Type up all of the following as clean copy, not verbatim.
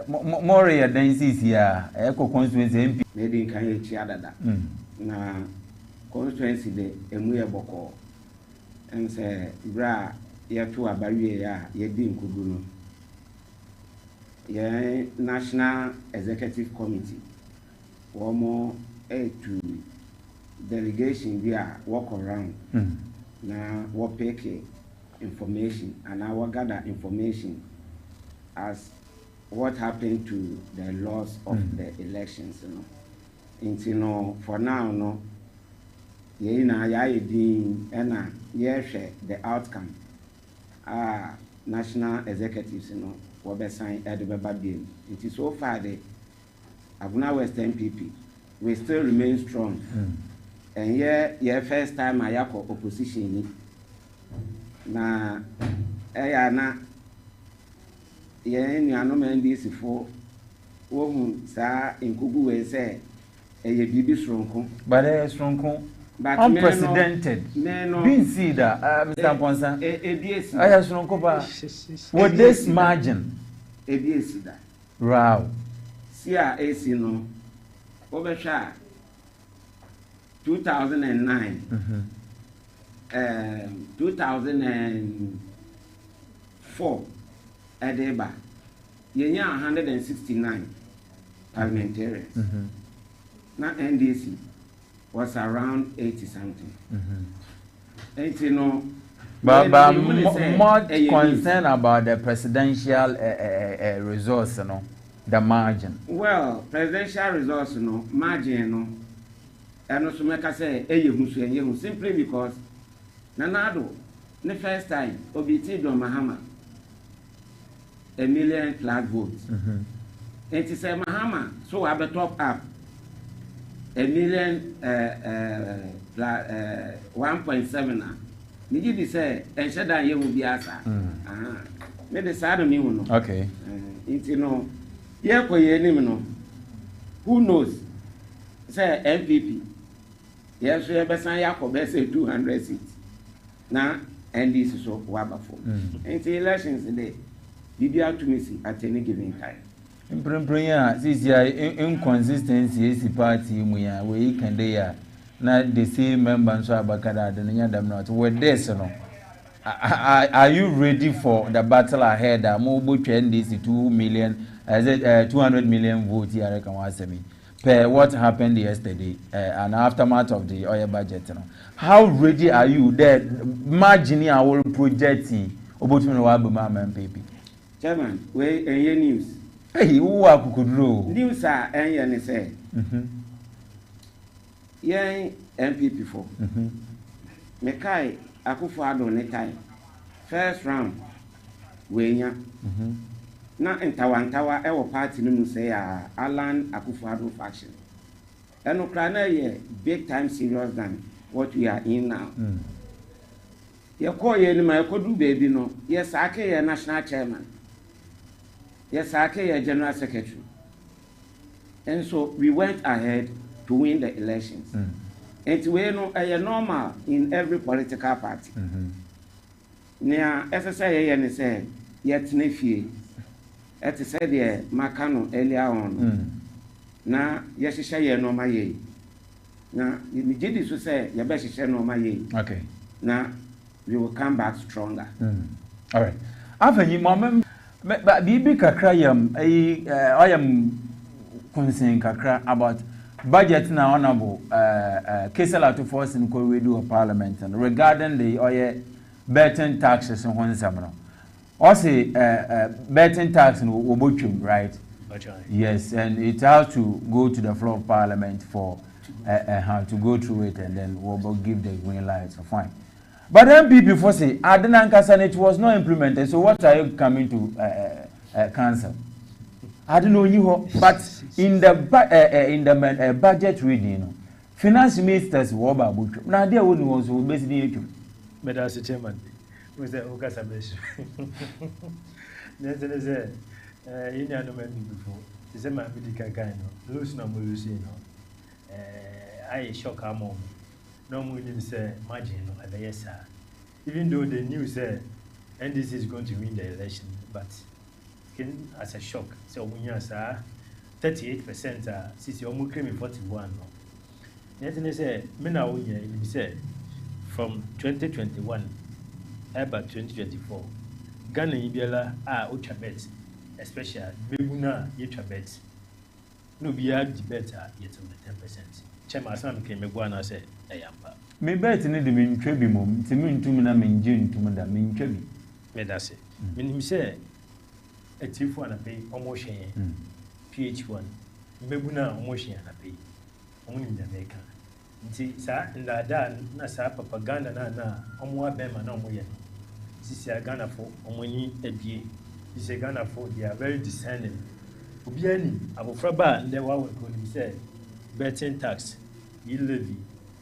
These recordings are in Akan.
more than CCA, Echo constituency MP. Made in Kanye Chiadada. Na constituency de Emuya Boko. And say, Bra, ye to a barrier, ye didn't kuduno. Ye National Executive Committee. One more to delegation there walk around. Now what pick information and I will gather information as what happened to the loss of the elections, you know. For now, no. Ye na ya din ena ye share the outcome. National executives, will be signed at the Babadian. It is so far the Abuna West MPP. We still remain strong. And yeah, first time I have opposition. Na na ye no man this for who sa in Kugu we say a bibi stronko. But a stronko. But unprecedented. Been see that, Mr. Ponsa. I have stronko. With this margin. A BC that. Wow. See, AC no. Overshot 2009. 2004 Edeba yenya 169 parliamentarians. Now NDC was around 80 something. And you know, but more concerned about the presidential resource, the margin. Well, presidential resource, margin, and also make us say simply because Nanado, the first time, Obiti Don Mahama, 1 million flag votes. And to say Mahama, so I be top up 1 million 1.7 now. Niji say, and Shada ye will be asa. Maybe the side of me, okay. You know, who knows? Say MPP. Yes, we have a sign Yakob, say 200 seats. Now, and this is so wonderful. And the elections today, BBR to me at any given time. In Prempria, this inconsistency is the party we can there. Not the same members of Bakada and Yadam not. With this, are you ready for the battle ahead? Mobile trend is 2 million, 200 million votes here. Per what happened yesterday and aftermath of the oil budget. How ready are you there? Imagine our projecting about MPP. Chairman, we any news? Hey, who are Kukudro? News are any say. Yeah, MPP for. Mekai Akufo-Addo nekai. First round, Wenya. Na Ntawantawa ewo party no say Alan Akufo-Addo faction. And Ukraine ye big time serious than what we are in now. Ye call ye ma do baby no. Yes, ake ye national chairman. Yes, ake ye general secretary. And so we went ahead to win the elections. And we know a normal in every political party. Nia SSA ye say yet nefie. It said yeah, Makano earlier on. Na yeshisha ye no ma ye. Na immediately to say ye best share no ma ye. Okay. Na we will come back stronger. All right. After moment, but bibi kakra yam I am concerned kakra about budget now honorable Kesela to force in Koredo of Parliament and regarding the oil betting taxes and one summer. Also, betting tax in Obochum, right? Yes, and it has to go to the floor of Parliament for to go through it, and then we'll give the green light. So fine. But MPP for say, Adenankasa, it was not implemented. So what are you coming to cancel? I don't know you, but in the budget reading, finance ministers were about Obochum. Now there was basically but as a chairman. Was the Okasa base? There's a Indian before. Is a medical guy, no, lose no Mulusino. I shock our mom. No one say, margin at the yes, sir. Even though the news say, and this is going to win the election, but taken as a shock. So when you say 38%, since you almost claim 41. Yet they say, me now we say from 2021 about 2024, Ghana Ibiala are ultra-bet, especially Bebuna ultra-bet. No be hard better yet on the 10%. Chairman Sam came a guana said, I am. Me bet in the mean trebi mum, to mean to me, I mean June to me, mean trebi. Medase. When him say a chief one a pay, almost PH-1, Bebuna almost a pay, only in Jamaica. See, sir, and that Nasa propaganda na Omwa Bema no more. This is a Ghana for Omoni ABA. This is a Ghana for they are very discerning. Ubiani, Abufraba, and then what we could say betting tax, yield levy,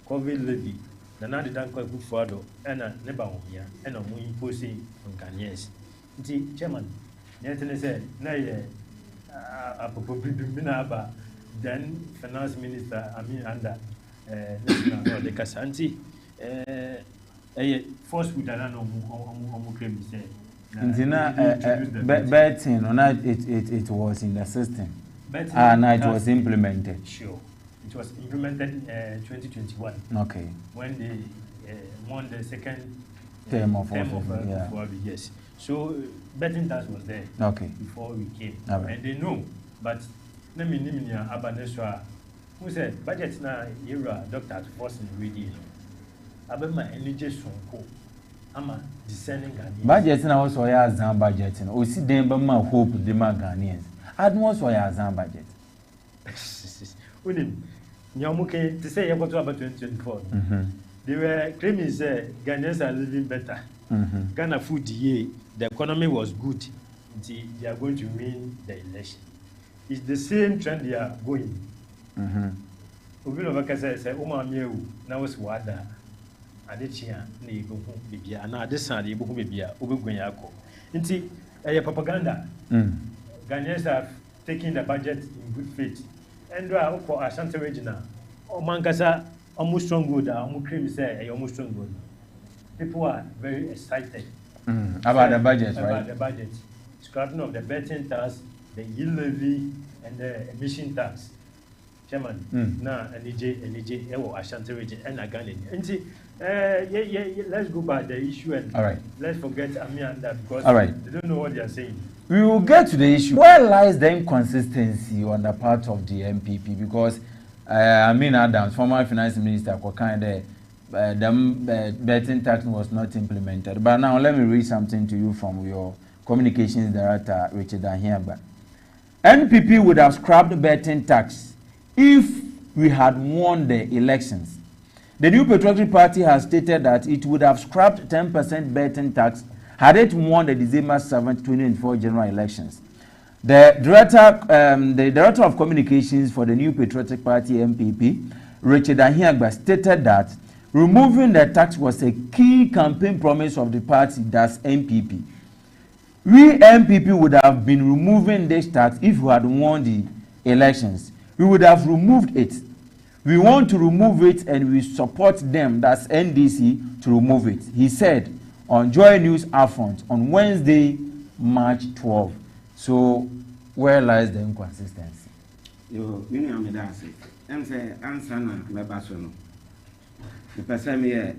COVID levy, the Nadi Danko Bufado, and a Nebawia, and a Moon Pussy from Ghanaians. See, Chairman, Nathan said, Nay, Apopobinaba, then Finance Minister, under. The Casanti, a force with an claim say. Betting or not, it was in the system. And it was implemented. Sure. It was implemented in 2021. Okay. When they won the second term of office. Yeah. Yes. So betting tax was there. Okay. Before we came. Right. And they know, but let me Abaneswa. Who said budget na era doctor to force in reading? Abema energy sonko. Ama discerning Ghanaians. Budget na was why Azam budget. O si dem ba ma hope the ma Ghanaians. Admo was why Azam budget. Unim. Nyamuke to say about 2024. They were claiming say Ghanaians are living better. Ghana food the economy was good. They are going to win the election. It's the same trend they are going. Obi no baka say Oma Miewu na was wada adechia na ego hu bibia na adesa de ego hu bibia obegwan yakọ nti propaganda. Ghanaians are taking the budget in good faith and for Ashanti regional omankasa almost strong good almost claim say almost strong good. People are very excited about the budget, right? About the budget, scrapping of the betting tax, the yield levy and the emission tax. Chairman, na NJ, Ashanti region, and Ghana. Let's go back the issue and let's forget Amianda because they don't know what they are saying. We will get to the issue. Where lies the inconsistency on the part of the MPP? Because Amin Adams, former finance minister, the betting tax was not implemented. But now let me read something to you from your communications director, Richard Ahiaba. NPP would have scrapped the betting tax if we had won the elections. The New Patriotic Party has stated that it would have scrapped 10% betting tax had it won the December 7, 2024 general elections. The director of communications for the New Patriotic Party MPP, Richard Ahiagba, stated that removing the tax was a key campaign promise of the party, that's MPP. We MPP would have been removing this tax if we had won the elections. We would have removed it. We want to remove it and we support them, that's NDC, to remove it. He said on Joy News Upfront on Wednesday, March 12. So where lies the inconsistency? You know me that say. I'm say answer na me baso no. The person me a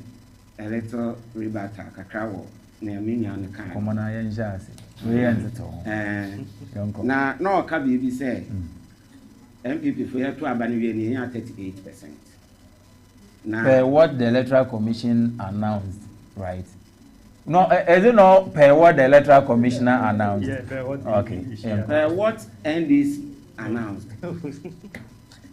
little rebata kakra wo na me nya no kan. Komo na yen ja ase. We yen to. Na no ka bi say MPP for you to abani we ni 38%. Per what the Electoral Commission announced, right? No, is it not per what the Electoral Commissioner announced? Yeah, per what. Okay. Per what NDC announced?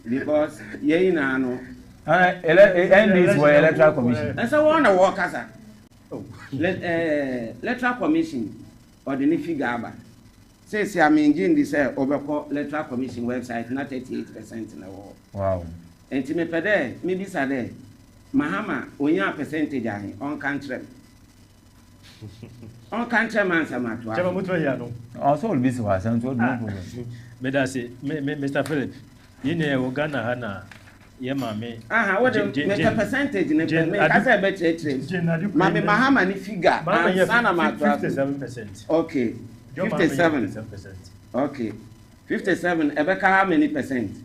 Because ye na no. NDC were Electoral Commission. That's a one work as a. Electoral Commission or the figure aba. Say I'm engaging this over Electoral Commission website, not 38% in the world. Wow. And to me pede, maybe sade, Mahama, when you percentage on country. On country man, some also will be so. I no problem. But I say, Mr. Philip, you know, Ghana Hana, Yamame. What the percentage in the I said, better Mammy Mahama, ni figure, 57%. Okay. 57%. Okay. 57. Ebeka, how many percent?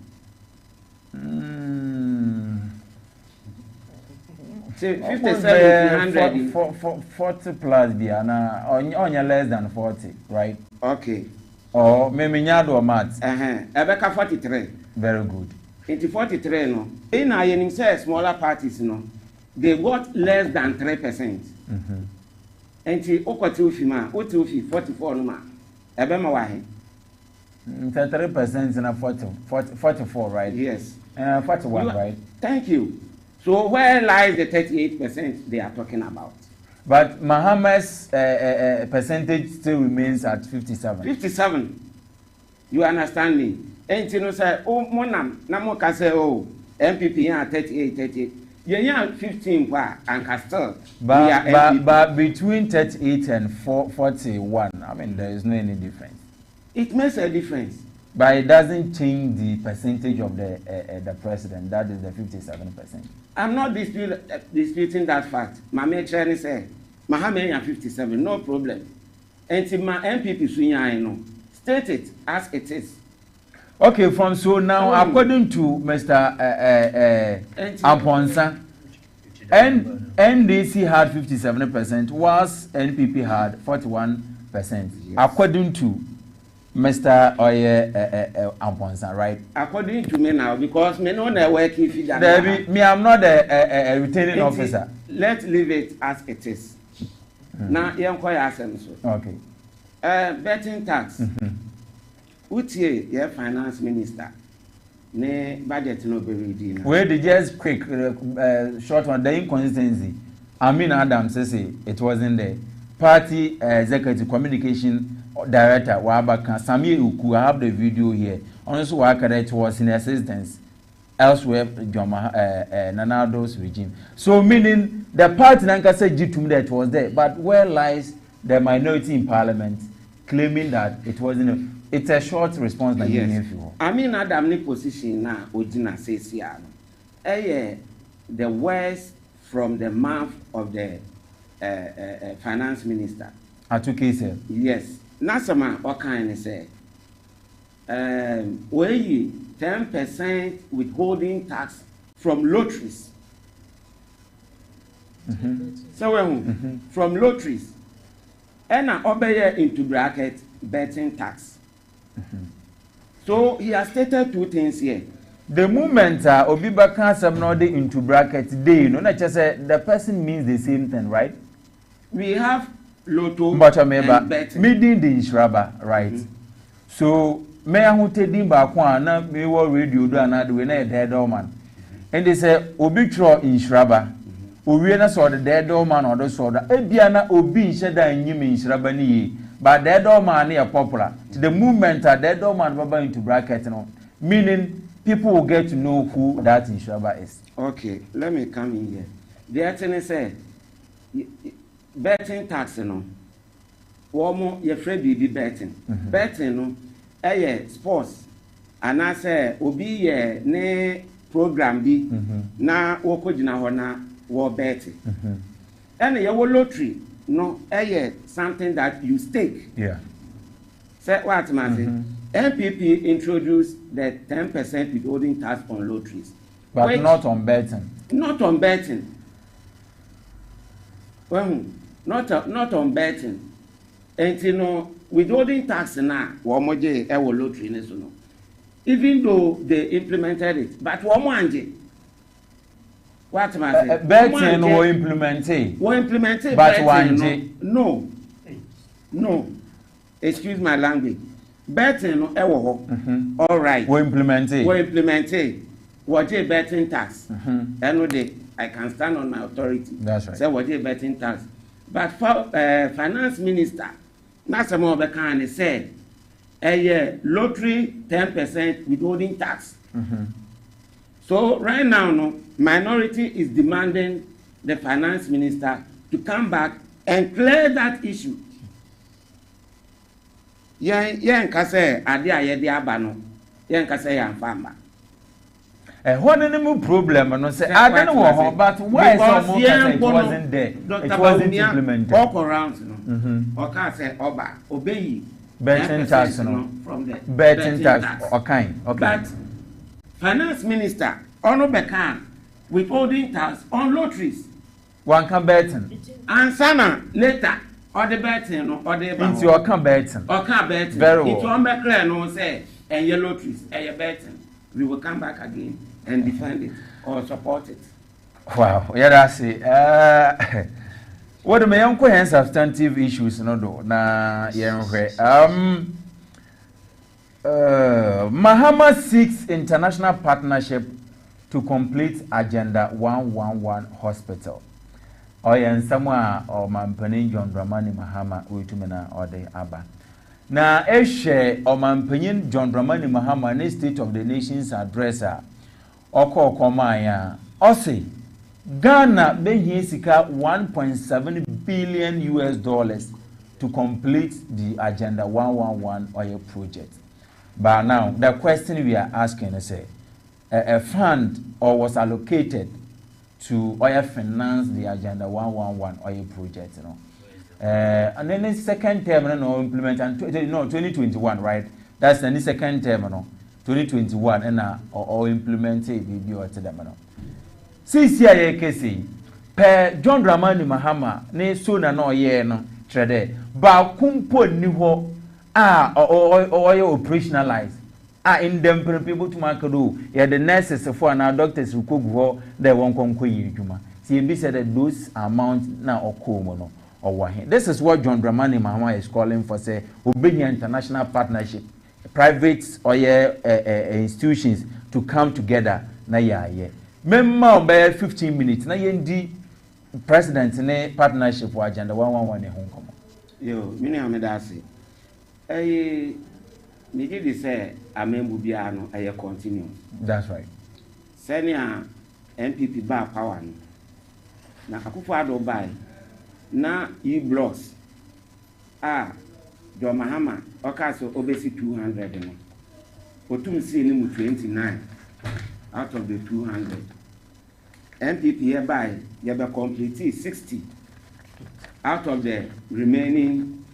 57 40 plus biana only less than 40, right? Okay. Or maybe nyado or maths. Ebeka 43. Very good. Into 43 no. In a say smaller parties no, they got less than 3%. Enti okotu fima, otu fi 44 no ma. Ebe ma wahe. 33% in a 44, right? Yes. 41, right? Thank you. So where lies the 38% they are talking about? But Mohammed's percentage still remains at 57. 57. You understand me? And you know, say, oh, monam, namo ka say, oh, MPP are 38. Yeah, 15 and Castle. But between 38 and 41, I mean, there is no any difference. It makes a difference. But it doesn't change the percentage of the president. That is the 57%. I'm not disputing that fact. My mayor say, Mohammed 57, no problem. And my MPP Sunya, know, state it as it is. Okay, from so now, according to Mr. Amponsa, NDC had 57%, whilst NPP had 41%. Yes. According to Mr. Amponsa, right? According to me now, because me no na working figure. Me, I'm not a retaining officer. Let's leave it as it is. Now, you inquire asem so. Okay. Betting tax. Utie, your finance minister. Ne budget no be ready now. Where the just quick short one, the inconsistency. Amin Adam says it wasn't there. Party executive communication director Wabaka Sami Uku, I have the video here. Also, it was in assistance elsewhere, Nanado's regime. So, meaning the party Nanka said that was there, but where lies the minority in parliament claiming that it wasn't? It's a short response. Yes. I mean, Adam position now, Ojina says here, the words from the mouth of the finance minister. Atukese. Yes. Nasama, what kind of say? We 10% withholding tax from lotteries. So, from lotteries, and I obey into bracket betting tax. So he has stated two things here. The moment Obibaka Samnode into bracket, they not just say the person means the same thing, right? We have lotto but and betting. Meaning the insuraba, right? So me who take them back one, me will radio do another way na dead man. And they say obitro insuraba. Uwe na so the dead man or the soda. Ebiana obi sheda nyimi insuraba ni. But dead man is popular. To the movement dead man baba into bracket, meaning people will get to know who that insurer is. Okay, let me come in here. The attorney said, betting tax, woman, you're afraid to be betting. Betting, sports, and I say, obi ne program be na woko jina hona war betting. And your lottery. No, something that you stake. Yeah. Say what, man? MPP introduced the 10% withholding tax on lotteries. But which, not on betting. Not on betting. Well, not on betting. And withholding tax now, womoje ewo lottery nesuno. Even though they implemented it, but womoje. What am I saying? Betting will implement it. Will implement it. But one no. Excuse my language. Betting all right. Will implement it. What a betting tax. Any day I can stand on my authority. That's right. Say what a betting tax. But for finance minister, not some of the kind said, lottery 10% withholding tax. So right now, minority is demanding the finance minister to come back and clear that issue. Yen kase ade ayede abano. Yen kase yan famba. What any problem no say I don't know but why it wasn't there. It wasn't implemented. Walk around no. Oka say oba obeyi betting tax no from the betting tax okay. But finance minister ono beka withholding tax on lotteries. One can betting. And sana later or the betting no or the into your can betting. Or can betting. Very well. It won't be clear no say and your lotteries and your betting. We will come back again and defend it or support it. Wow, yeah, that's it. What the main question substantive issues no do na Mahama seeks international partnership to complete Agenda 111 hospital. Oyen somewhere or Mampani John Dramani Mahama witumena or the Abba. Na eshe or Mampani John Dramani Mahama ne State of the Nations addresser oko komaya ose Ghana behi sika 1.7 billion US dollars to complete the Agenda 111 oil project. But now the question we are asking is a fund or was allocated to oil finance the Agenda 111 oil project, you know. And then the second term no implement and 2021, right? That's the second term, no 2021 and or implement it be or to them, no. CCIAKC per John Dramani Mahama ne so na no ye no trede ba kumpo ni ho or operationalize in them people to market do yeah the nurses for na doctors who cook ho they won konko yidwuma see be said that those amount na okomo no or this is what John Dramani Mahama is calling for, say obeying international partnership private or institutions to come together na yeah. Memma by 15 minutes na yendi president ne partnership for Agenda 111 ne hon komo yo mini amedase me did say amembu bia no continue. That's right. Senior MPP ba power no na Akufo-Addo buy na blocks John Mahama okaso obesi 200 no otum si ni mu 29 out of the 200. MPP hereby you be complete 60 out of the remaining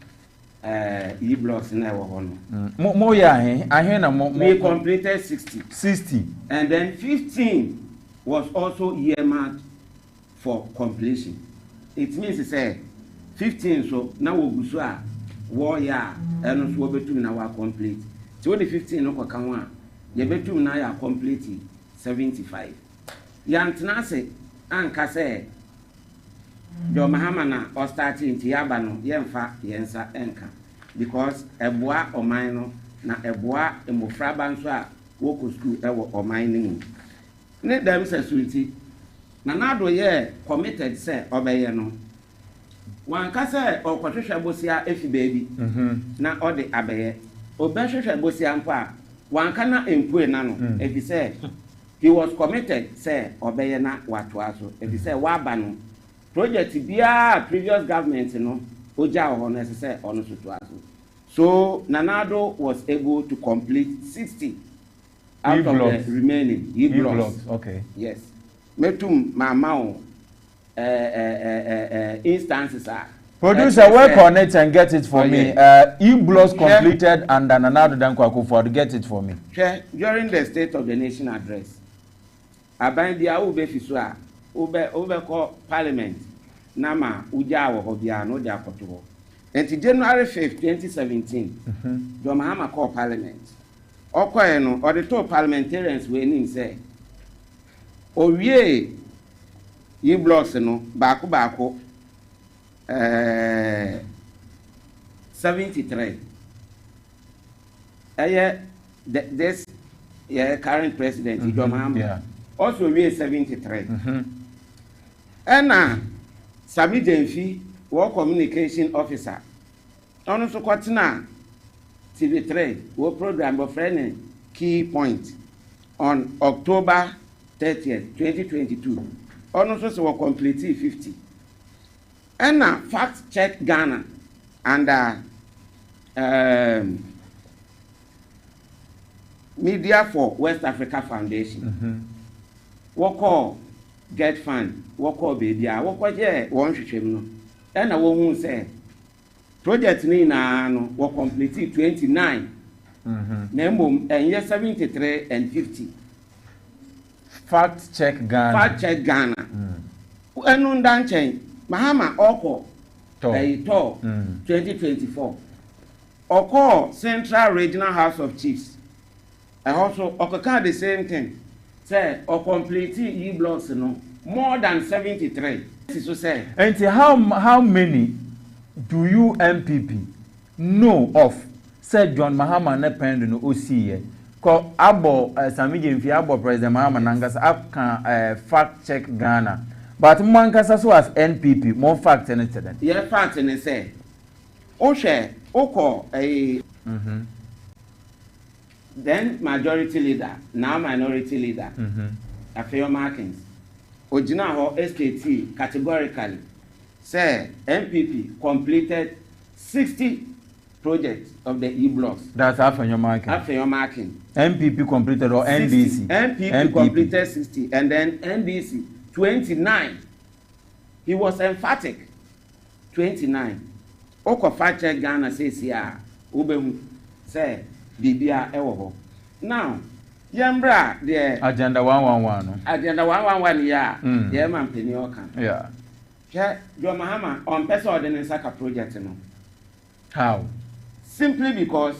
blocks in our honor. We completed 60 and then 15 was also earmarked for completion. It means to say 15 so now we go warrior and also betum na wa complete. So the 15 no kwa one you betum na ya complete 75. Yantna se anka se John Mahama na or starting ti yaba no yemfa yensa enka because eboa oman no na eboa emofra ba nso a woko school ewo oman ni ne dem security na nado ye committed say obeye no wanka se okwahwehwe bosia efi baby na ode abeye obehwehwe bosia mpa wanka na empue na no efi say he was committed say obeye na watoaso efi say waba no project bia previous government no oja ho no say ono sotoaso so Nanado was able to complete 60 out of the remaining blocks. Okay, yes metum mama instances are producer work on it and get it for me. E-blocks completed and Nanado Dankwa Akufo-Addo get it for me. During the State of the Nation address abandia ube fisua ube call parliament nama uja wo bia no dia koto. And January 5th, 2017, John Mahama called parliament. Okoye no or the two parliamentarians we in say owie yi blocks no baako 73 this current president John Mahama also we 73 and Sami Denfi war communication officer ono so kwatena TV3 war program of friend key point on October 30th 2022 ono so war complete 50 and fact check Ghana and Media for West Africa Foundation woko get fund woko baby woko je won hwehwem no and na wo hu say project ni na no we complete 29 na mbom enye 73 and 50 fact check Ghana enu ndanchen Mahama oko to 2024 oko Central Regional House of Chiefs also okoka the same thing say o complete e-blocks no more than 73 so say and how many do you MPP know of said John Mahama ne pend no osie ko abo Samije mfi abo President Mahama nangasa aka fact check Ghana but mankasa so as NPP more fact and incident yeah fact and say o share oko then majority leader now minority leader Afeyo Markins ojina ho SKT categorically say MPP completed 60 projects of the e-blocks. That's Afeyo Markins. MPP completed or 60. NDC? MPP completed 60 and then NDC 29. He was emphatic. 29. Oko fact check Ghana says here, Ubehu say Bibia ewo. Now, Yambra the Agenda 111. Agenda 111 yeah. The man Penioka. Yeah. John Mahama on person ordinance saka project no. How? Simply because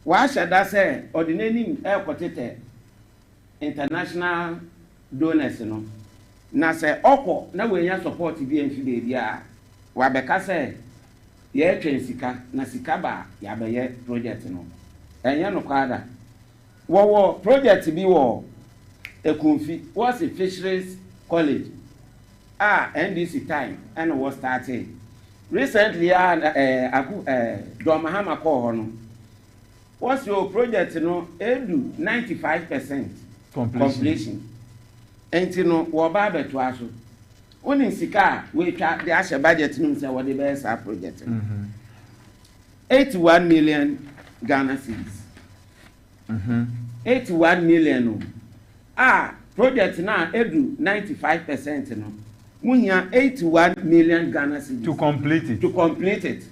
why should I say ordinary air international donors no. Na say oko na we nya support BNF baby a wa beka say ye twen sika na sika ba ya be ye project no. Enya no kwada. Wo project bi wo Ekunfi was a fisheries college. NDC time and was starting. Recently, John Mahama call no. What's your project? No, edu 95% completion. And you know, wababe to us. Only sika we try the Asha budget. No, say what the best project. 81 million Ghana cedis. 81 million. Project now edu 95% no. We have 81 million Ghana cedis to complete it.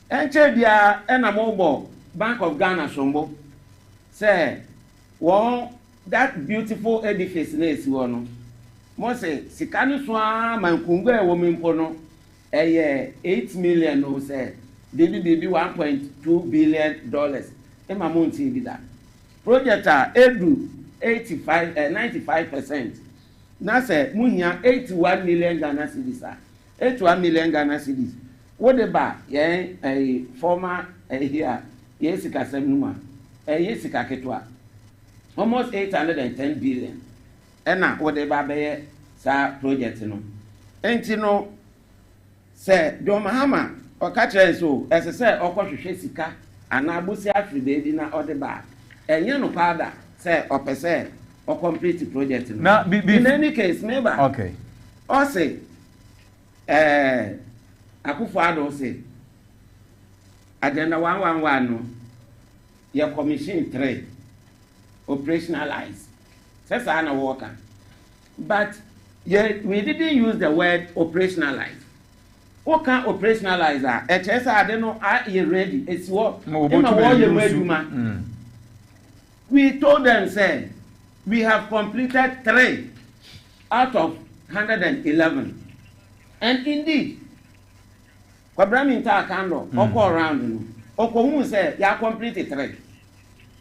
And Chedia and a mobile Bank of Ghana Sombo say, well, that beautiful edifice is one. Mose Sikani Swa Mankungwe woman pono a year 8 million no say BB $1.2 billion. Emma Monti did that. Project edu 95% na say munya 81 million Ghana cedis 81 million Ghana cedis what the ba ye a former here yesika semnuma yesika ketwa almost 810 billion ena what the ba be sa project no enti no say John Mahama o ka kire so ese say okohwehwe sika ana abusi afide di na o de ba enye no pada say opese or complete the project. Now, in any case, maybe. Okay. Or say, Akufo-Addo say, Agenda 111 no, your commission 3 operationalize. That's Anna Walker. But we didn't use the word operationalize. What can operationalize? HS I don't know. You ready? It's what. We told them say. We have completed 3 out of 111. And indeed, Kwabrami Nta Kando, Oko around no. Oko who say ya completed 3.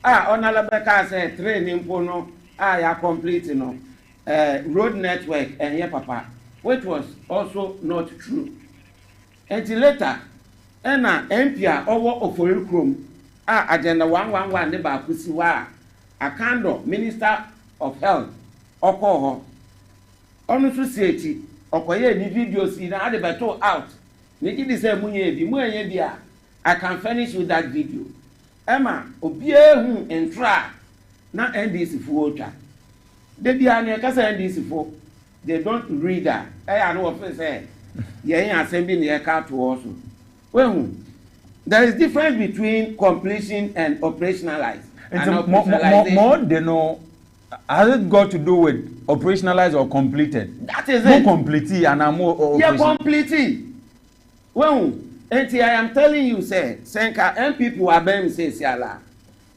Onalabeka say 3 nimpono, ya complete no. Road network and here papa, which was also not true. Until later, MPA over Ofori Krom, Agenda 111 ne ba kusiwa. Akando, Minister of Health, Okoho, Onusu Seti, Okoye, ni videos in the battle out. Niki di say munye bia. I can finish with that video. Emma, obie hu entra na NDC fuocha. They be an kasa NDC fo. They don't read that. I know what say. Ye assembly near car to also. Well, there is difference between completion and operationalize. And more they know, has it got to do with operationalized or completed? That is more it. Completely and more yeah, completely. Well, And I am telling you, say, Senka MPP were being say, Siala,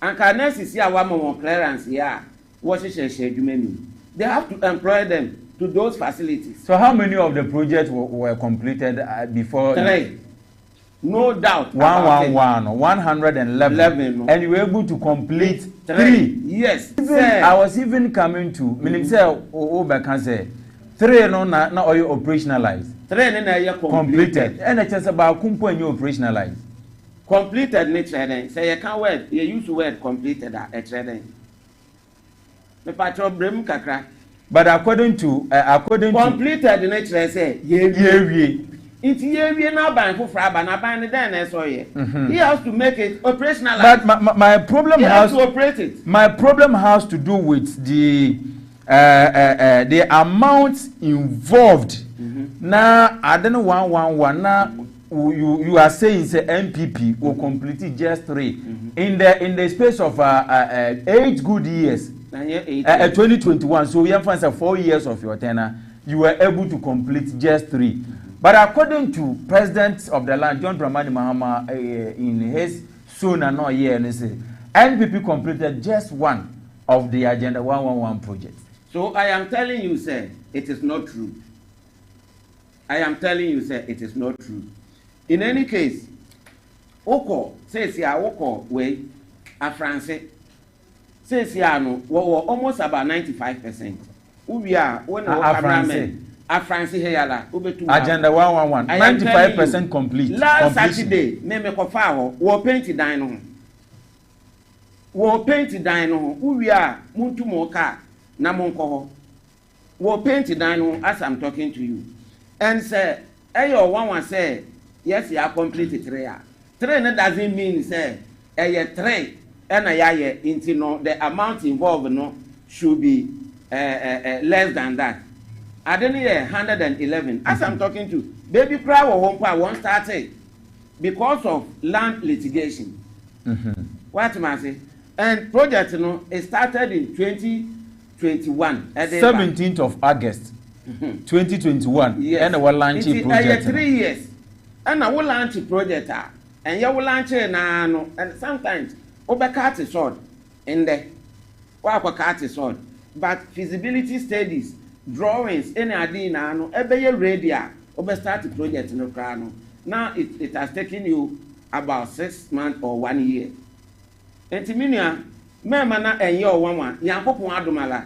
and can see a woman more clearance here. What is a schedule? They have to employ them to those facilities. So, how many of the projects were completed before? 3. No doubt. 111. And you were able to complete 3. Yes. I was even coming to, meaning, say, can say, 3 no operationalized. 3 no completed. And it's just about kumpo and you operationalized. Completed nature. Say you can't word. You use the word completed at trading. The patrol brim kakra. But according to completed nature say yeah. It's here now buying for fraba na buying then so yeah. He has to make it operational. But my problem has to operate it. My problem has to do with the amount involved. Now I don't know 111 now you are saying say MPP will complete it just 3 in the space of 8 good years. 2021, so we have 4 years of your tenure. You were able to complete just 3. But according to President of the land, John Dramani Mahama, in his soon and not year, NPP completed just 1 of the Agenda 111 projects. So I am telling you, sir, it is not true. I am telling you, sir, it is not true. In any case, Oko says ya Oko way a France says ya no almost about 95%. We are when a France here Agenda 111 95% complete. Last Saturday, me kofa wo paint dine no. We are muntu mo car na monko ho. Wo paint dine no as I'm talking to you. And say ayo one say yes you are complete 3. 3 no doesn't mean say 3 and a into no the amount involved no should be less than that. I don't hear 111. As I'm talking to baby crowd or home power won't start it because of land litigation. What am I saying? And project it started in 2021. 17th of August 2021. Yes. And we'll launch a project. 3 years. And I will launch a project. And you will launch it now. And sometimes over cut is short in there. Cut is short. But feasibility studies, drawings, any idea now, every ready. Over start the project in the crown. Now it has taken you about 6 months or 1 year. And Timinia, Mamma and your one, Yankopon Adomala,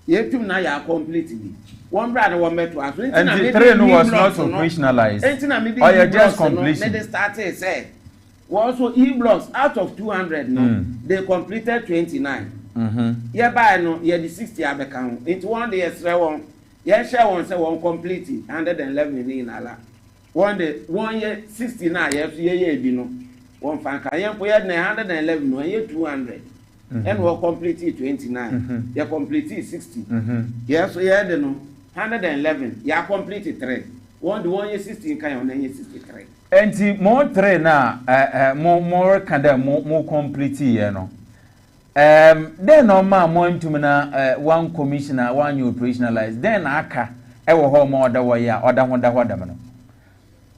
Yetum na ya completely. One brother, one metro. And the train was not operationalized. Or you just completion. They started say, also E-blocks out of 200, no, they completed 29. Hereby, no, you the 60 abekam. Into 1 day, one. Yes, share one say one completely 111 in Allah. 1 day, 1 year 69. Yes, you know. One fan can 111, 1 year 200. And we'll complete 29. You complete 60. Yes, so yeah, no 111. You complete 3. 1 year 16 can 1 year 63. And more 3 now, more can more complete, you know. Then no man more to me one commissioner, 1 you operationalize. Then aka ewo ho more da way other man.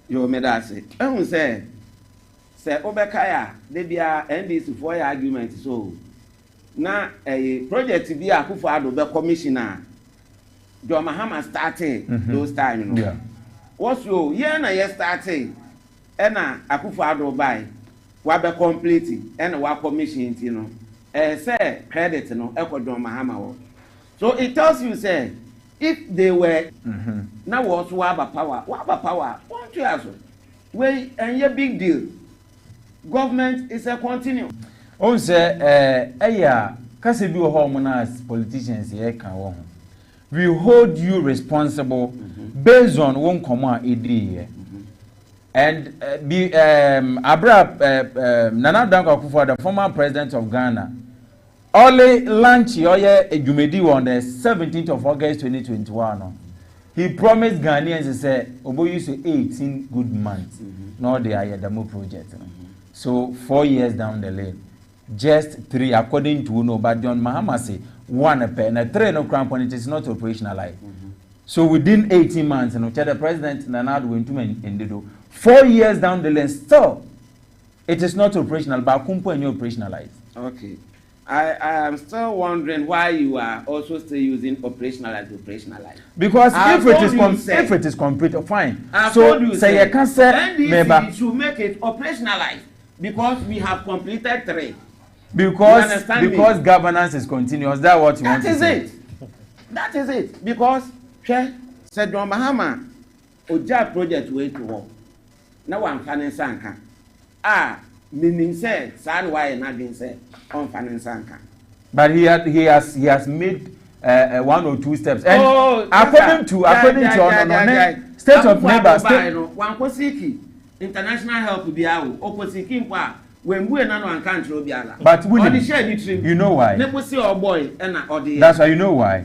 You made that say. I say Obekaya, they be a NDC for your argument. So now a project be a Kufado be commissioner. John Mahama started those time, you know. Yeah. What's your year na year started? Ena Akufado by wabe complete and wa commission, you know. Say credit no John Mahama. So it tells you say if they were now was waba power, won't you ask? Well, and your big deal. Government is a continue. Oh, say, kasi bi wo home as politicians here can wo. We hold you responsible based on one command edri here. And Nana Danko Akufo, the former president of Ghana, only launched Ejumedi on the 17th of August 2021. He promised Ghanaians, he said, Obo used 18 good months. Now they are the Damo project. So 4 years down the lane, just 3 according to Uno, but John Mahama say 1 and a 3 no crown point, it is not operationalized. So within 18 months, and the president Nana went to Indido 4 years down the line, still, it is not operational, but Kumpo and you operationalize. Okay. I am still wondering why you are also still using operationalize. Because if it is complete, fine. So say you can say NDC should make it operationalized because we have completed 3. Because governance is continuous. That's what you want to say. That is it. Because said John Mahama Oja project way to work. Now I'm fanning sanka. Meaning said, son why not being said on finance anchor. But he has made 1 or 2 steps. And according to state of neighbor state one Kosiki international help be out Okosiki when we are not on country obiala. But you know why? Boy and that's why you know why.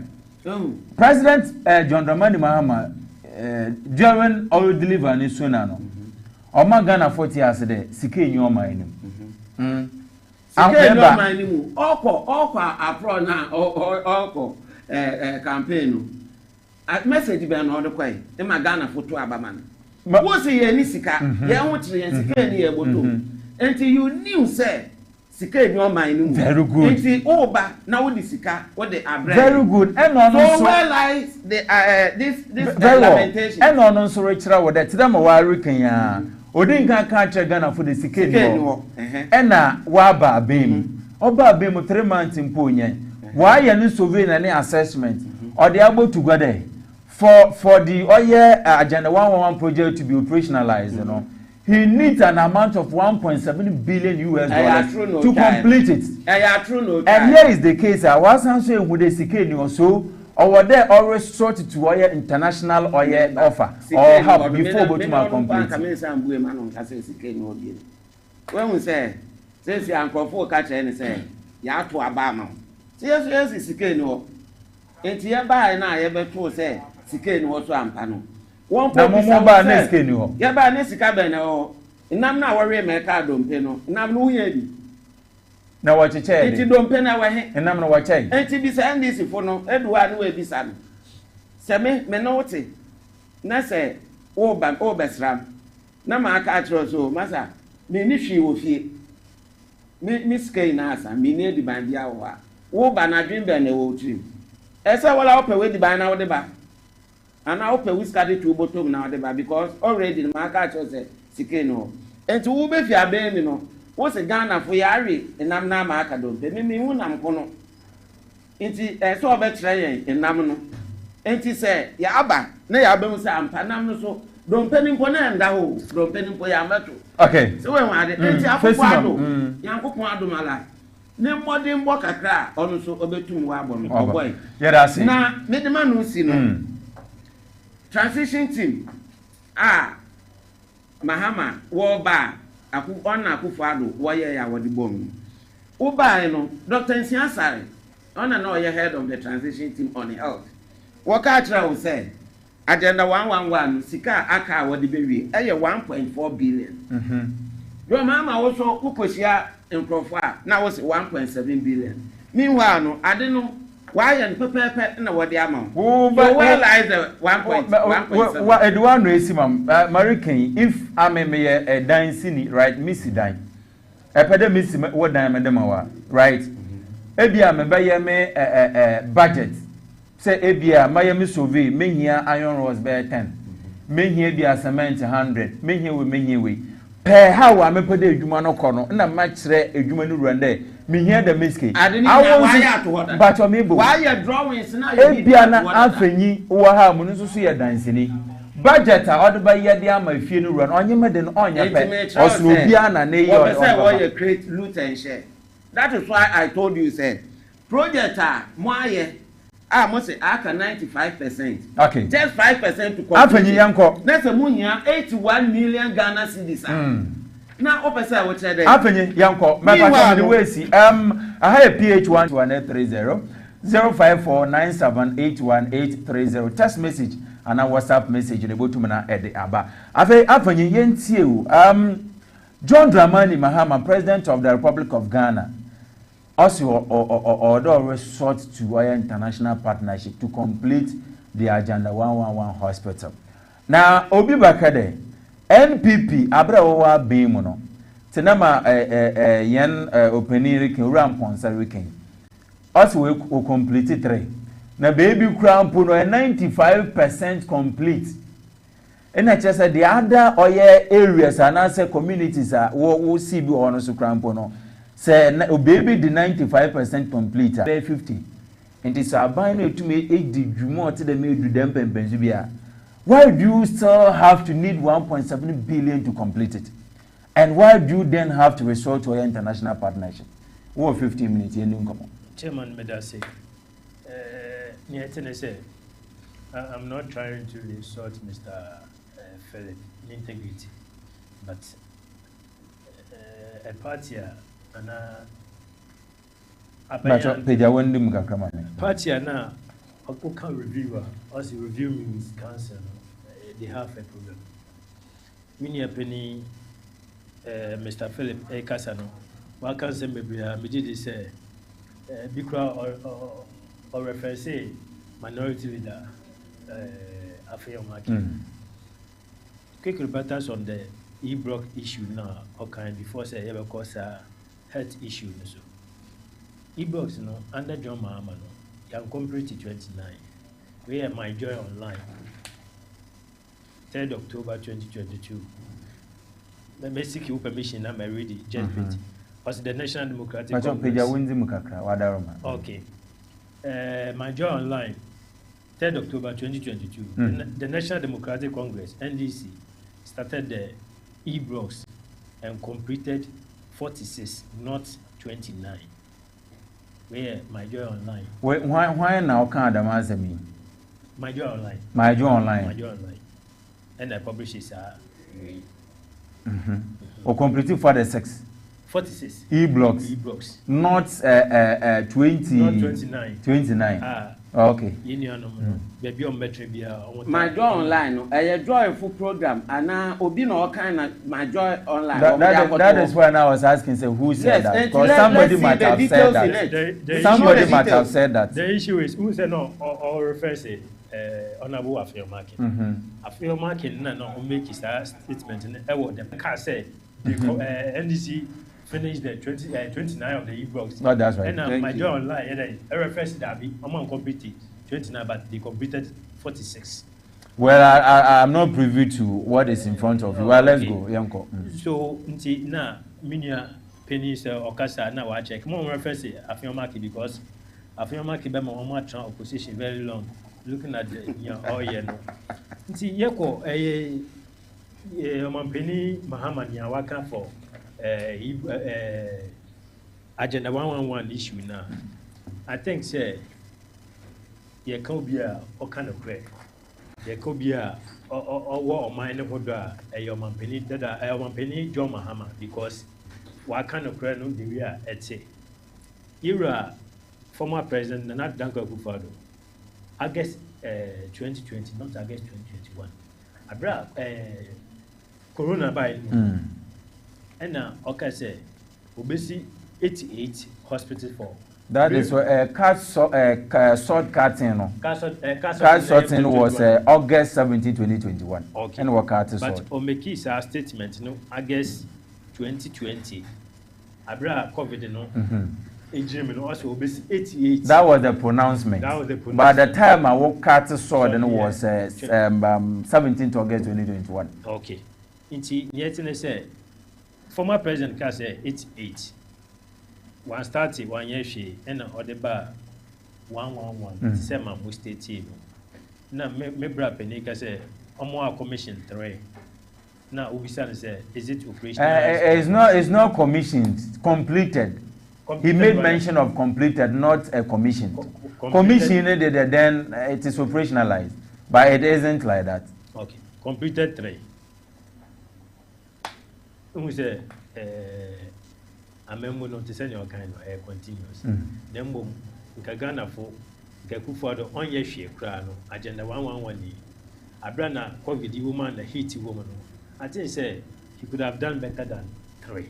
President John Dramani Mahama during oil delivery in Sunano. Oma Ghana 40 years ago, sike nyo mind. Sike nyo mind mu. Oko apro na oko campaign. Message be na odekwa e ma Ghana photo abama na. Wo se ye ni sika, ye ho kire ye sika ni ye boto. Until you knew say sike nyo mind mu. Very good. Until oba na wo di sika, wo de abre. Very good. And on so where lies the this lamentation. And on so rechira wo that them wari kan ya. Odin kan Ghana for the sike no. Ena wa ba abem. Oba abem 3 months mpo yen. Wa ye no survey na assessment. Or they able to go there for the agenda 111 project to be operationalized, you know. He needs an amount of 1.7 billion US dollars to complete it. And here is the case. I was answering with the sike no so or there always sort to oil international oil offer or help before go to my complete. When we say since you uncle for catch any say ya to abama. Yes sike no. Enti ye ba na ye beto say sike no so ampa no. One point ba na sike no. Ye ba na sika be na o. Nam na worry me ka dompe no. Nam no hu bi. Na wacheche. Enti dompe na wa he. Nam na wacheche. Enti bi say NDC fo no eduwa no we bi sa no. Se me no wote. Na say o besram. Na ma aka atro so masa me ni hwi wo fie. Me sky na asa me ne di ban dia wo a. Wo ba na dwen be na wo trim. Esa wala ope we di ban na wo de ba. Ana ope we skade to bottom na wo de ba because already ma aka atro say sike no. Enti wo be fi aben mi no. Wo se Ghana fo yare enam na ma aka do. Me hu nam ko no. Enti so obe kire yen enam no. Enti say ya aba na ya be mu say ampa nam no so don't penny mpo na nda ho don't penny mpo ya meto. Okay. So when ade enti akoko ado yankoko ado mala ne modern mbo kakra onu so obetum wa abo no boy. Yeah, that's it. Na me de man no si no. Transition team Mahama wo ba ona akufo ado wo ye ya wo de bom. Wo ba no Dr. Nsiasare ona na oye head of the transition team on health. Wo ka tra wo say agenda 111 sika aka wodi bewie eye 1.4 billion. Your mama also ukosia nkrofo a na wo se 1.7 billion. Meanwhile no ade no why and pepepe na wodi ama. But where lies the 1.7? What Edward no esimam American if ameme a dan sini right missy dan. Epede missy wo dan medema wa right. Ebia mebe ye me budget. Say ebia Miami survey menhia iron rods be 10 menhia bia cement 100 menhia we per how am pede adwuma no kɔ no na ma kyerɛ adwuma no rande menhia the miski but o mebo why you drawings na ebia na afenyi wo ha mu no so ye dansini budget a odo ba ye de ama fie no run onye mede no onye pe oso obia na na ye o say why you create loot and share. That is why I told you say project mo aye must say aka 95%. Okay. Just 5% to complete. Afenyi yanko. Next munya 81 million Ghana cedis. Now opesa what say there. Afenyi yanko. My pastor the way see I have PH-ONETV 05497818830 text message and a WhatsApp message in the bottom na ede aba. Afenyi yentie o John Dramani Mahama, President of the Republic of Ghana, also order resort to our international partnership to complete the Agenda 111 hospital. Now, Obi Bakade, NPP abra wa be mu no tenama yen opinion can ram sponsor can us we complete 3 na baby crown no 95% complete and I just said the other areas and I say communities are wo see bi on so crown no say baby the 95% complete 50 and it's a buy no to me 8 dwuma to the me do them pempensu bia. Why do you still have to need 1.7 billion to complete it? And why do you then have to resort to an international partnership? Over 15 minutes, you come on. Chairman Medase, I'm not trying to insult Mr. Philip integrity, but a party and party and a reviewer, also review means council. They have a problem. Many a penny, Mr. Philip A. Casano, what can say maybe did say, Bikra or refer say minority leader, Affair market. Quick rebuttals on the e-block issue now, okay, before say ever cause a health issue. So, e-blocks, no, under John Mahama, no, young complete 29. We have my joy online. 3rd October 2022. The basic permission I'm ready, just bit. Was the National Democratic Congress. Okay. My joy online, 3rd October 2022. The National Democratic Congress, NDC, started the e-blocks and completed 46, not 29. Where my joy online. Why now can't answer me? My joy online. My joy online. My joy online. And I publish it. Or completed for the 46 e-blocks. E-blocks. Not 20. Not 29. 29. Okay. My joy online. I joyful program and now Obino kind of my joy online. That is when I was asking, say, who said that? Because somebody might have said that. Somebody might have said that. The issue is who said no or refers it. Honorable Affair Market. Affair Market, no, make his statement in the car said the NDC finished the 29 of the e-blocks. No, that's right. And my job online, I refers to that, I'm completed 29, but they completed 46. Well, I'm not privy to what is in front of you. Well, let's go, Yanko. So, now, Minia pennies or Casa, now I check. More refers to Affair Market because Affair Market, my opposition very long. Looking at the no. See, Yako, Mampeni Mahaman Yawaka for Agenda 111 issue now. I think, say, ye could be a kind of break. There could be a or mine of a your Mampeni that I am Mampeni John Mahama because what kind of prayer no we are at say. Era former president not Danko Kufado. August 2020, not August 2021. Abra Corona by and now okay say obesi 88 hospitals for. That is what short cutting no. Cut sorting was August 17, 2021. Okay. And what cut is but Omeki is our statement no August 2020. Abra COVID no. Also 88. That was the pronouncement. By the time I walked cut sword and was 17th August 2021. Okay. Inti yet say former president can say 88. One started 1 year she and other bar 111. Say my state team. Now me bra penika say omo commission 3. Now Ubisan say is it operational? It's not commissioned, completed. He made mention of completed, not a commission. Commissioned, then it is operationalized, but it isn't like that. Okay, completed 3. We say, I remember not to send your kind of continuous. Then, boom, Gagana for Gakufa on your share crown, Agenda 111. Abrana, COVID woman, a heat woman. I think say he could have done better than 3.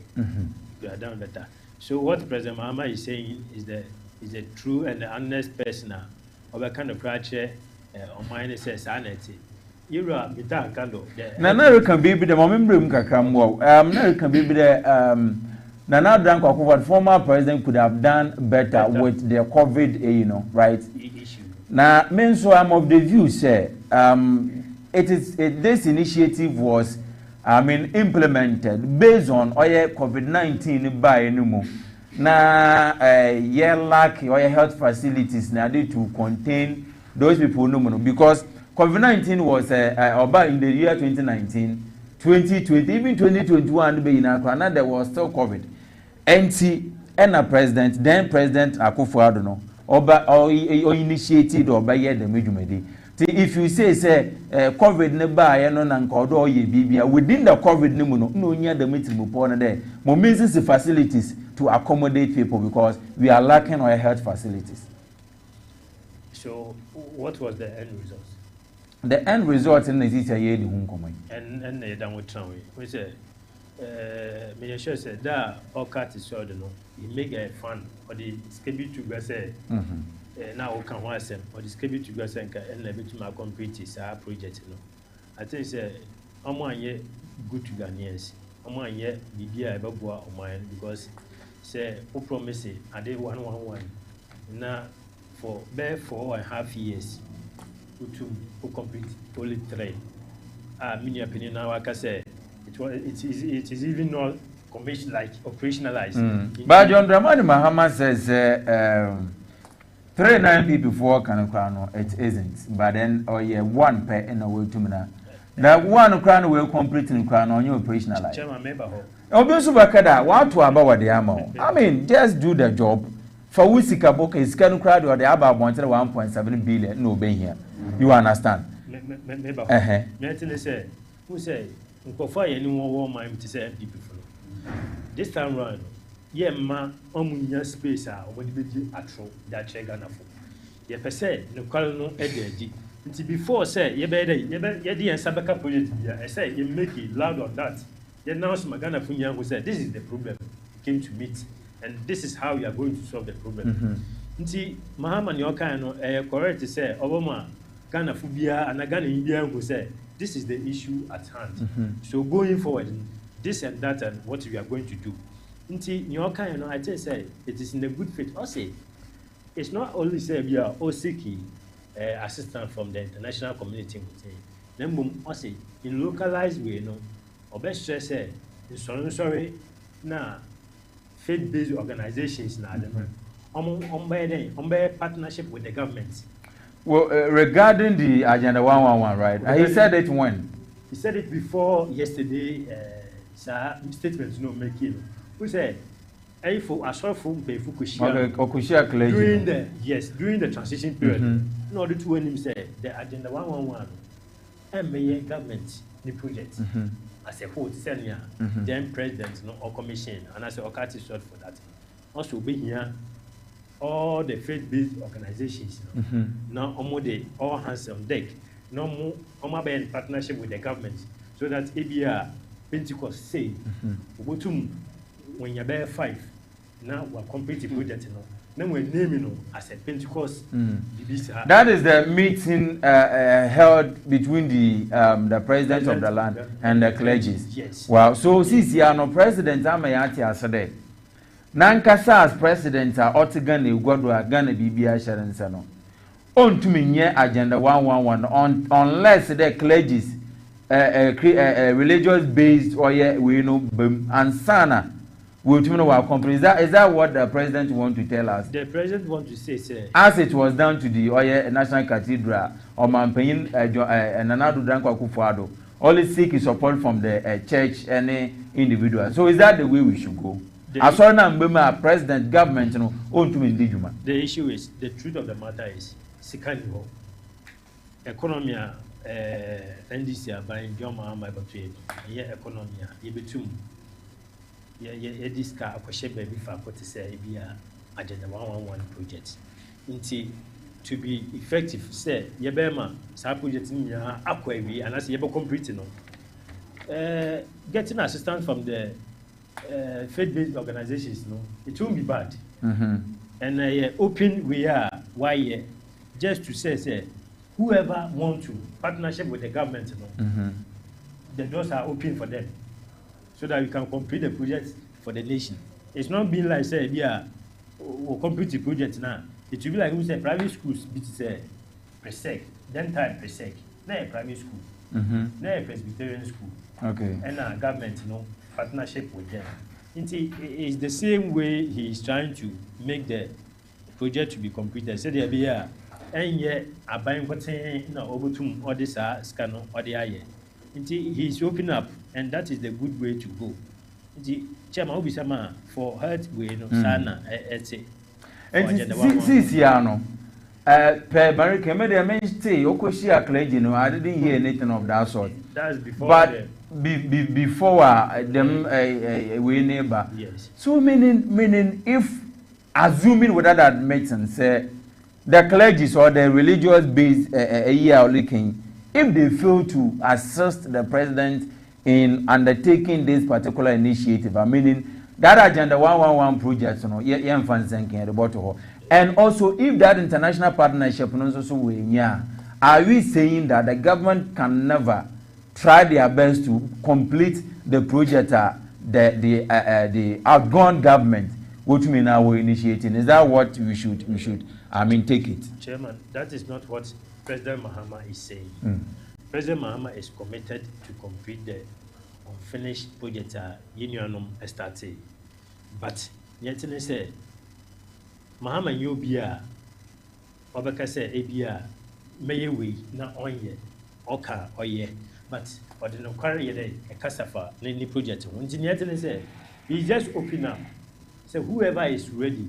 You have done better. So what President Mahama is saying is a true and honest person of a kind of culture on mine says sanity. You are Mita Kando. Nana can be the moment brim kakram. Nana can be the Nana Danko, former president could have done better with the COVID, right? Now, men, so I'm of the view, say, this initiative was, implemented based on COVID-19 by no na lack or health facilities now to contain those people no because COVID-19 was about in the year 2019, 2020, even 2021 there was still COVID. And a president, then President Akufo-Addo no or initiated or by the Medjumedi. If you say COVID ne ba no na nkodo ye bibia within the COVID no nya the meeting upon there momensis facilities to accommodate people because we are lacking our health facilities. So what was the end result? The end result in the year the home common and they done with Tranway. We say me sure said that all cat is so no he make a fund or the schedule to say now can one sem or the schedule to go and let to my complete is our project no I think say one year good to Ghanaians 1 year bibia eboboa o man because say who promise I did 111 now for bare 4.5 years to complete only 3 many opinion now I can say it is even not operationalized. But John Dramani Mahama says 390 before Kanokrano, it isn't. But then, one per in a way to me. That one crown will complete in crown on your operationalized. Obviously, what to about the ammo? I mean, just do the job. For Wisika book is can crowd or the about 1.7 billion, no being here. You understand? Who say, any more warm mind to say people. This time round, ma space when you atro that Chegana for. Ye per se, no colonel Eddie. Until before say, ye better, ye and Sabaka project, I say, you make it loud on that. Then now Magana Funya who said, this is the problem came to meet, and this is how you are going to solve the problem. Until Mahaman Yoka, correct to say, Obama, Ghana Fubia, and a Ghana Indian who said, this is the issue at hand. So going forward, this and that and what we are going to do. Until Nyoka, I just say it is in a good faith. Also, it's not only say we are all seeking assistance from the international community. Then also in localized way, or best stress say in sorry now faith-based organizations now on partnership with the government. Well, regarding the Agenda 111, right? He said it when? He said it before yesterday. Statements no making. Who said, "I for assurance pay for Kushia during the transition period." In order to when him say the Agenda 111, and government the project as a whole, then president or commission, and as a Okati short for that. Also be here. All the faith-based organizations now all hands on deck. No more in partnership with the government, so that ABR Pentecost say, when you're there 5, now we're completing project. Then we're naming as a Pentecost. That is the meeting held between the president of the land and the clergy. Yes. Wow. So since you are no president, Amayati Asade. Nankasa as president Otigane Ugwadwa Ghana BBI Sharensano. On to me Agenda 111 unless the clergies religious based or we know and sana will to know our company. Is that what the president want to tell us? The president want to say, sir. As it was done to the National Cathedral or Mampein and Nanado Danko Akufo-Addo, only seek support from the church any individual. So is that the way we should go? As far as president, government, own to individual. The issue is the truth of the matter is Sikaniho. Economy NDC buying Joma my battery, economy, Yebitum. Ye disca a baby for what to say be Agenda 111 project. To be effective, say Yebema, Sa project in ya Aquavi, and as Yebo completing. Getting assistance from the faith-based organizations, it won't be bad. And open we are why just to say whoever want to partnership with the government, the doors are open for them, so that we can complete the project for the nation. It's not being like say, we'll complete the project now. It will be like we say private schools, it's a presec, then type presec, not a private school, not a Presbyterian school. Okay. And our government, partnership with them. It's the same way he is trying to make the project to be completed. So there be and yet a buying what over to all this scan or the eye. He's open up, and that is the good way to go. Chairman Obisama for her way no sana etc. Sisiano. Per Barry Kemede mentioned Okoshia clergy, I didn't hear anything of that sort. That's before. But before them we neighbor. Yes. So meaning if assuming whether that makes sense, the clergy or the religious base leaking, if they fail to assist the president in undertaking this particular initiative, meaning that agenda 111 project, and also if that international partnership are we saying that the government can never try their best to complete the project the outgone government which we now initiating? Is that what we should take it? Chairman, that is not what President Mahama is saying. President Mahama is committed to complete the unfinished project Union started. But yet they say Mahama Yobia Obaka say Abia Mayewe na onye Oka oye, but or the no quarry a casafa any project. Yet they say he just open up. So whoever is ready,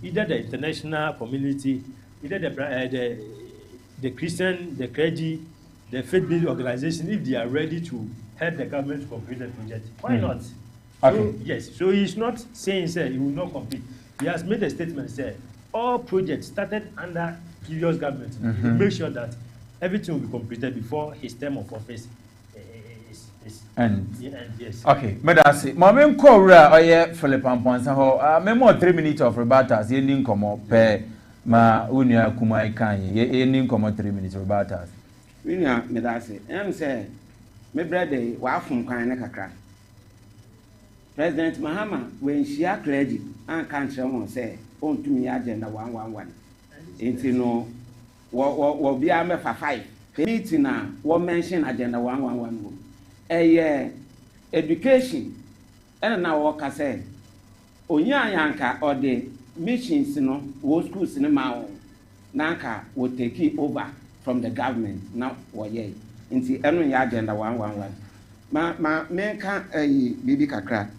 either the international community, either the Christian, the clergy, the faith-based organization, if they are ready to help the government to complete the project, why not? Okay. So, yes, so he's not saying he will not complete. He has made a statement saying all projects started under previous government. He will make sure that everything will be completed before his term of office and yes. Okay, Medasi, Mamma Cora, Philip Amponsa, memo 3 minutes of rebatas, ending como per ma unia kumai kanye, ending como 3 minutes of rebatas. Winia Medasi, say, my brother, Wafum Kanaka. President Mahama, when she are clergy, and can't someone say, on to me agenda 111. Ain't no, what be a for 5. Meeting now, what mention agenda 111. Education, and now what I say, Onya Yanka or the missions, war schools in the mountain, Nanka will take it over from the government, now, or ye, into any agenda 111. Ma men can't baby kakra.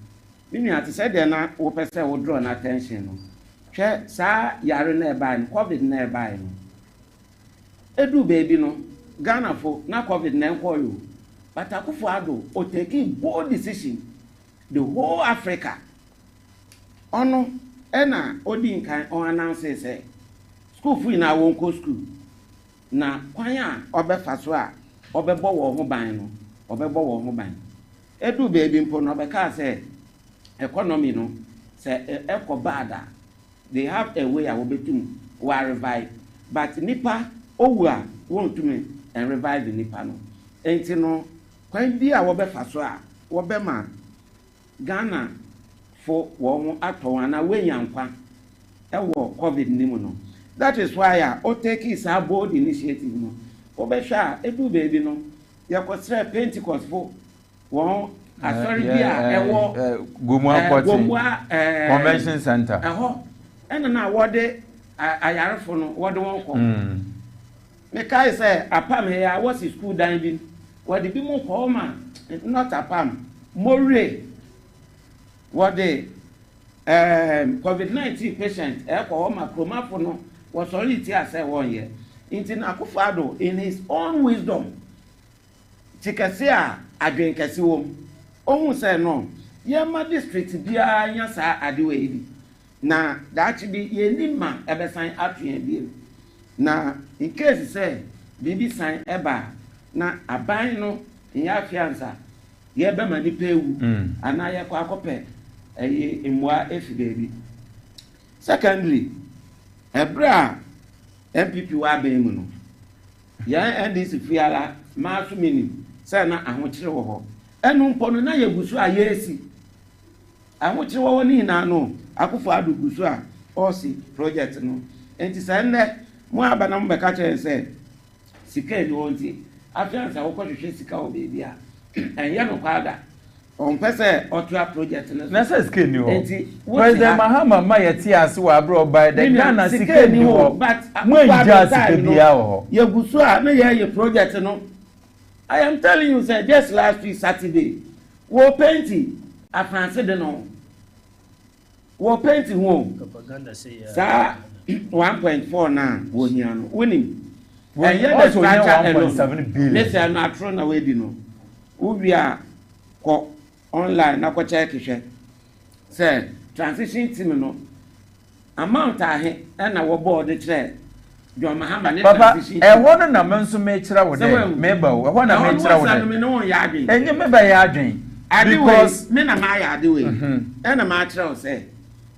Meaning, I said, they're not open, say, will draw attention. Che, sa, yare nearby, COVID nearby. Edu baby, no, Ghana for na COVID near for you. But Akufo-Addo or taking bold decision, the whole Africa. Ono, ena odin kan on announce say school free na won ko school. Na kwan a obefa so a obebo wo ho ban no, obebo wo ho ban. Edu baby mpo no obeka say economy no say eko bad. They have a way a wobetum wa revive. But nipa owu a won tumi and revive the nipa no. Enti no kwan bi a wobefa so a wobema Ghana for one ato na wenyankwa ewo COVID nimu no. That is why o take is a bold initiative no. Obesha edu baby no yakosre Pentecost for one asori bia ewo Gomua Convention Center. Eho ena na wode ayarefo no wode won ko. Me kai say apam here was school dan bi wode bi mo ko ma not apam more what the COVID-19 patient Kromafo no was already say 1 year. Into Akufo-Addo in his own wisdom. Chikasia adwen kesi wom. Ohun say no. Yema district bia nya sa adewe bi. Na that be ye nima ebesan atwen bi. Na in case say bibi san eba na aban no nya fianza ye be mani pewu ana ye kwa akopɛ imwa efi baby. Secondly, ebra MPP wa be mu no. ya NDC fiala ma so mini say na ahokyere wo ho enu mpo no na yegusu a yesi ahokyere wo ni na no akofo adugusu a osi project no enti say ne mo aba na mo be ka kire say sika ni wonti afiansa wo kwahwehwe sika wo be bia enye no kwada on pese otua project no na say sika ni ho President Mahama ma yeti ase wa abro by the Ghana sika ni ho but mo enja sika bia ho yegusu a na ye project no I am telling you, sir, just last week, Saturday, we painting a France de no. We painting home. Sir, 1.4 now, winning. And yet, the 1.7 billion. Let's say I'm not thrown away, you know. We are online, now check it. Sir, transition team, no. Amount I had, and our board the chair. Papa, want na menso me kira wo de meba wo want na me kira wo de enye meba ya adwen because me na ma ya ade we e na ma kira wo say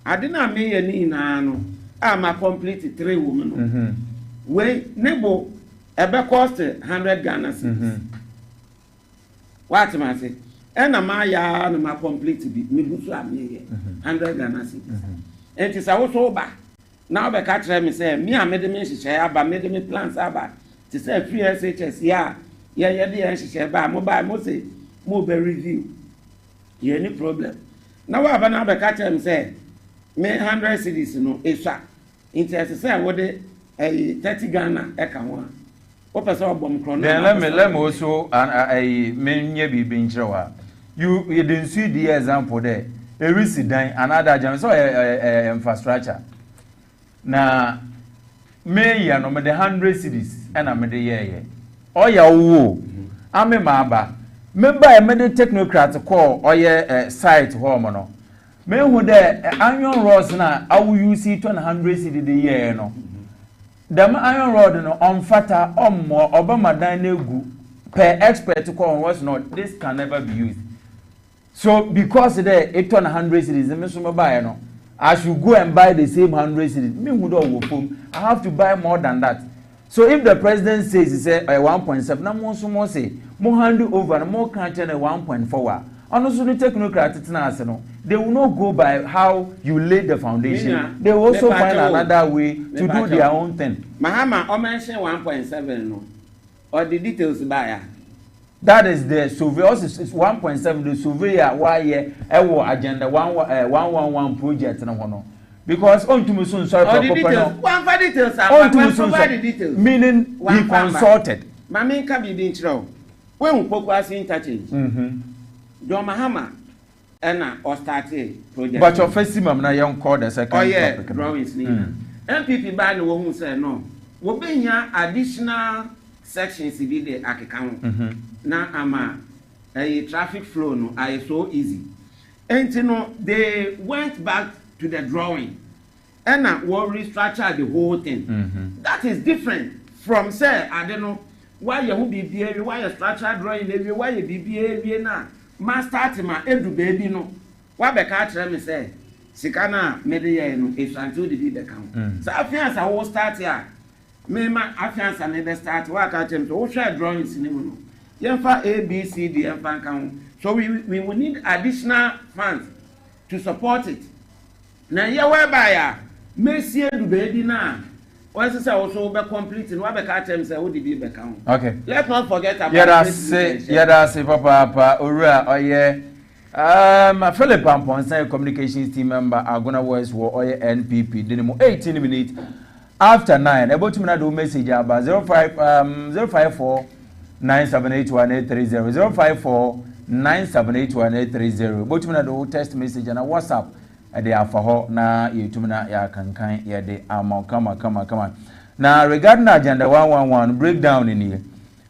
ade na me ye ni na no a ma complete 3 women no we nebo ebe cost 100 Ghana cedis what ma say e na ma ya na ma complete bi me busu a me ye 100 Ghana cedis enti sa wo so ba now be catch me say me and me share aba me plans aba to say free SHS yeah the share ba mo say mo be review ye any problem now aba na be catch me say me 100 cedis no esha interest say what the 30 Ghana e ka ho o pese obom kro then let me also menye bi nkyere wa you didn't see the example there a resident another jam so infrastructure na me ya no me the 100 cedis and me the ye oya wo ame ma aba me ba me the technocrat call oye site ho mo no me hu the iron rods na awu use 100 cedis the ye no dem iron rod no on fata ommo obama dan na egu per expert call was not this can never be used so because there 100 cedis me so me buy no I should go and buy the same 100 cedis. Me would all I have to buy more than that. So if the president says he say 1.7, now more say more hand over and more country 1.4. And also the technocrats they will not go by how you laid the foundation. They will also find another way to do their own thing. Mahama, I mentioned 1.7 no, or the details buyer. That is the survey. Also, it's 1.7. The surveyor why agenda 111 project na hono because on to me soon sorry for details. One for details. On to me details. Meaning he consulted. Mami can be being true. When we poke us interchange. John Mahama and or started project. But your first ma'am na young call the second. Oh yeah, drawings name. MPP by the one who said no. We be here additional sections be the akeka na ama traffic flow no are so easy and you know they went back to the drawing and we restructure the whole thing that is different from say I don't know why you be behavior why you structure drawing why you be behavior na ma start ma edu baby no why be ka tell me say sika na me dey here no is until the be the count so afiance I will start here me ma afiance na be start why ka tell me so we share drawings in no Yemfa A, B, C, D, Yemfa count. So we will need additional funds to support it. Now, yeah, whereby Messi do baby now. Once say also be completing, what be catch him say, what did be count? Okay. Let's not forget about. That's Papa, Oye. Philip Ampon, communications team member, Agona West, Oye NPP, Dynamo 18 minutes after 9. About to do message about 054 9781830 054 9781830 botumina do text message na WhatsApp ade afaho na yetumina ya kankan ya de kama na regarding agenda 111 breakdown in here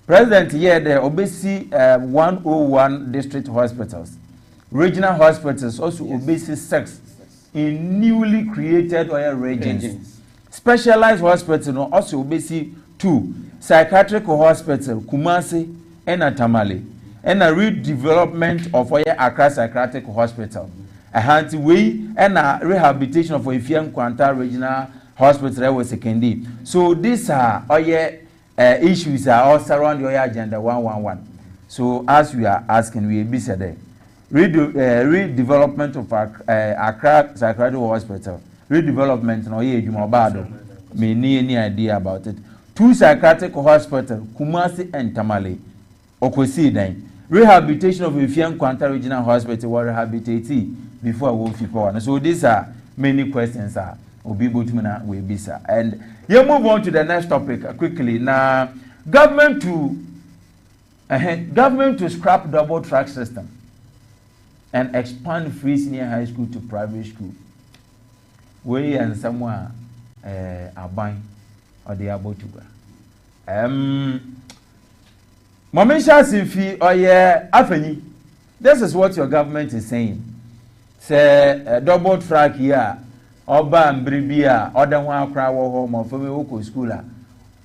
president here the obesi 101 district hospitals regional hospitals also obesi 6 in newly created regions specialized hospitals no also obesi 2 psychiatric hospital Kumasi and Tamale and a redevelopment of Accra Psychiatric Hospital a handy way and a rehabilitation of Ifiam Kwanta Regional Hospital was secondary. So these are issues are all surround your agenda 111. So as we are asking, we be said there. Redevelopment of Accra Psychiatric Hospital. Redevelopment no ye Jumabado. Me ni any idea about it. 2 psychiatric hospitals, Kumasi and Tamale. Okwesi then. Rehabilitation of Ifian Kwanta Regional Hospital were rehabilitated before Wolfie Power. So these are many questions Obi Botumina will be sir. And you move on to the next topic quickly. Now government to scrap double track system and expand free senior high school to private school. We and someone are buying or they are about to go. Mamisha Sifi or Afeni. This is what your government is saying. Say double track here, Oba and Bribia, other one cry home or for me school.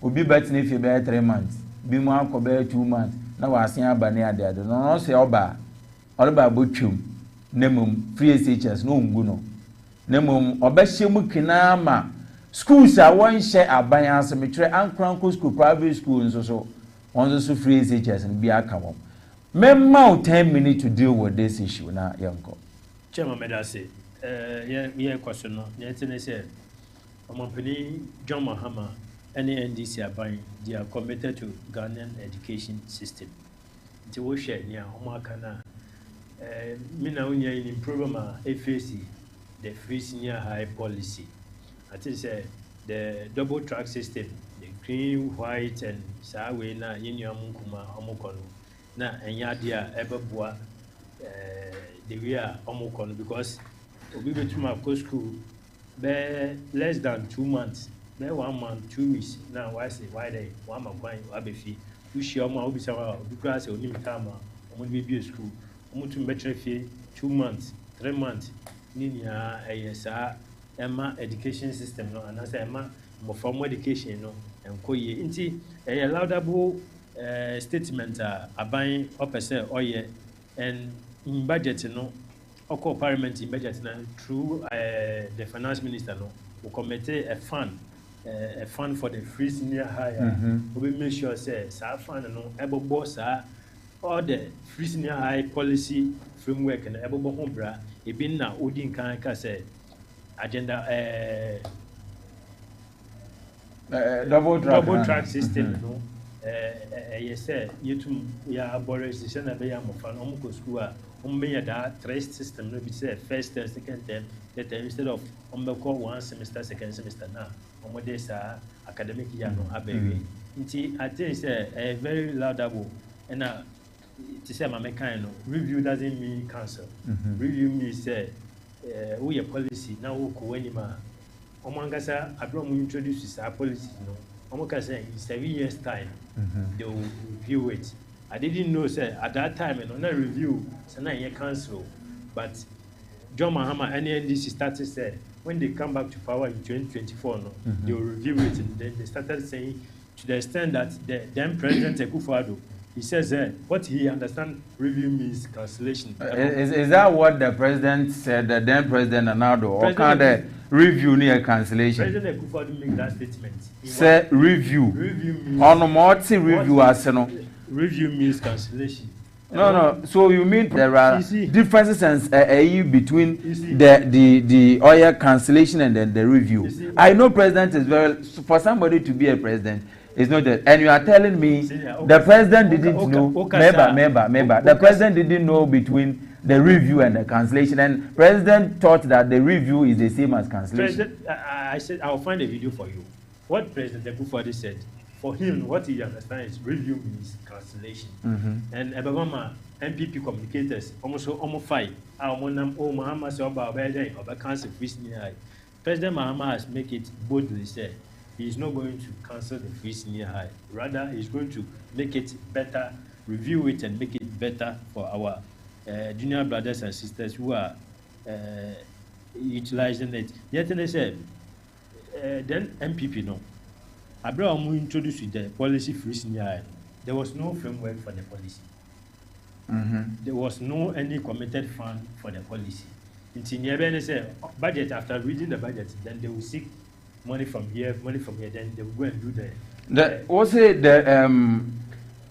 Ubi better if you bear 3 months. Be more bear 2 months. Now I see a banner there. No say Oba. Oba Buchum. Nemum free SHS no nguno. Nemum Obeshimu Kinama. Schools are one share a banner cemetery and Cranko school, private schools so. Also free SHS and be a come. Memmo 10 minutes to deal with this issue now, Yanko. Chairman Medase, yeah, question. Yet, say, Company John Mahama, any NDC are buying, they are committed to Ghanaian education system. To wash it near Omakana. Mina unya in program FAC, the free senior high policy. I think the double track system. Green, white, and Sawe na Yinyamukuma Omokono. Na and Yadia Ebabua the way Omokono because we go to my school be less than 2 months. Be 1 month, 2 weeks. Now why say why they 1 month going Abefi. We share my Obisa because only Tama, be school. Omutum better fee 2 months, 3 months. Ninia a Emma education system no and I say Emma more formal education no. And koye inti a laudable statement buying up oye and in budget no or parliament in budget now through the finance minister no will commit a fund for the free senior higher. We make sure say fund no able boss all the free senior high policy framework and able home bra e bin na odin kan ka say agenda double track system no yes you ya borrow system na be ya mo fan omo ko school a omo that 3 system no be say first term second term third term instead of omo call 1 semester second semester na omo dey sa academic year no abewe nti I think say very laudable and to say my kind no review doesn't mean cancel. Review means say we a policy now we ko anima Omangasa, I don't introduce our policy. No, Omaka say in 7 years' time they will review it. I didn't know, sir, at that time, and on a review, it's a 9-year council. But John Mahama and NDC started said when they come back to power in 2024, no, they will review it, and then they started saying to the extent that the then President Akufo-Addo, he says what he understands review means cancellation. Is that what the president said? The then President Anado or kind of review near cancellation? President Akufo-Addo make that statement. Say review. Review means on what review as no. Review means cancellation. No. So you mean there are differences and between the oil cancellation and then the review? I know president is very for somebody to be a president. It's not that, and you are telling me the president didn't know. Member. The president didn't know between the review and the cancellation, and president thought that the review is the same as cancellation. I said I will find a video for you. What President Akufo-Addo said for him, what he understands is review means cancellation. And Ebama MPP communicators almost 5. Mahama say about cancel free senior high. President Mahama has make it boldly said. He is not going to cancel the free senior high. Rather, he is going to make it better, review it, and make it better for our junior brothers and sisters who are utilizing it. Yet, they said, then MPP, no. Abraham introduced the policy free senior high. There was no framework for the policy. There was no any committed fund for the policy. In Tinyebe, they say, budget, after reading the budget, then they will seek money from here, then they will go and do the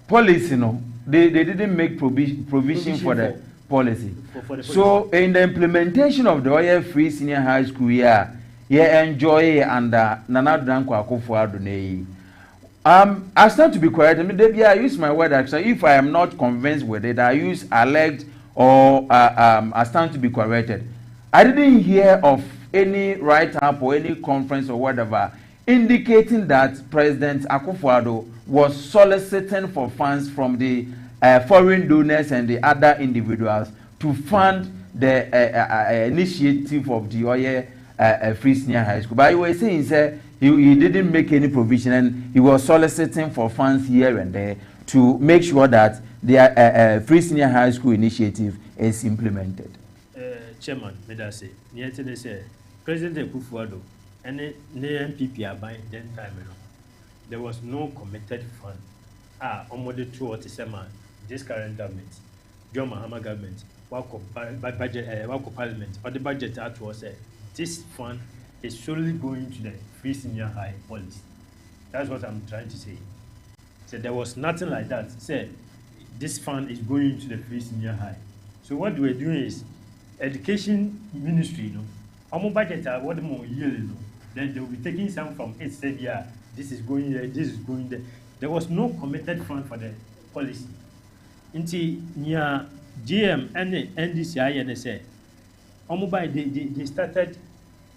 policy, no, they didn't make provision for the policy. For the so in the implementation of the Oil Free Senior High School, yeah, enjoy under Nana Danko Akufo-Addo. I stand to be correct. I mean, maybe I use my word actually. If I am not convinced with it, I use alleged or I stand to be corrected. I didn't hear of any write-up or any conference or whatever indicating that President Akufo-Addo was soliciting for funds from the foreign donors and the other individuals to fund the initiative of the Oye Free Senior High School. But you were saying, sir, he didn't make any provision and he was soliciting for funds here and there to make sure that the Free Senior High School initiative is implemented. Chairman, may I say, President Akufo-Addo and the NPP are buying that time. There was no committed fund. Almost 2 or 3 this current government, John Mahama government, budget, parliament, or the budget out was this fund is solely going to the Free Senior High policy. That's what I'm trying to say. So there was nothing like that. Say this fund is going to the Free Senior High. So what we're doing is education ministry, our budget are what more yearly, then they will be taking some from it. Said, yeah, this is going there, this is going there. There was no committed fund for the policy. Inti near GM and NDCI and say, they started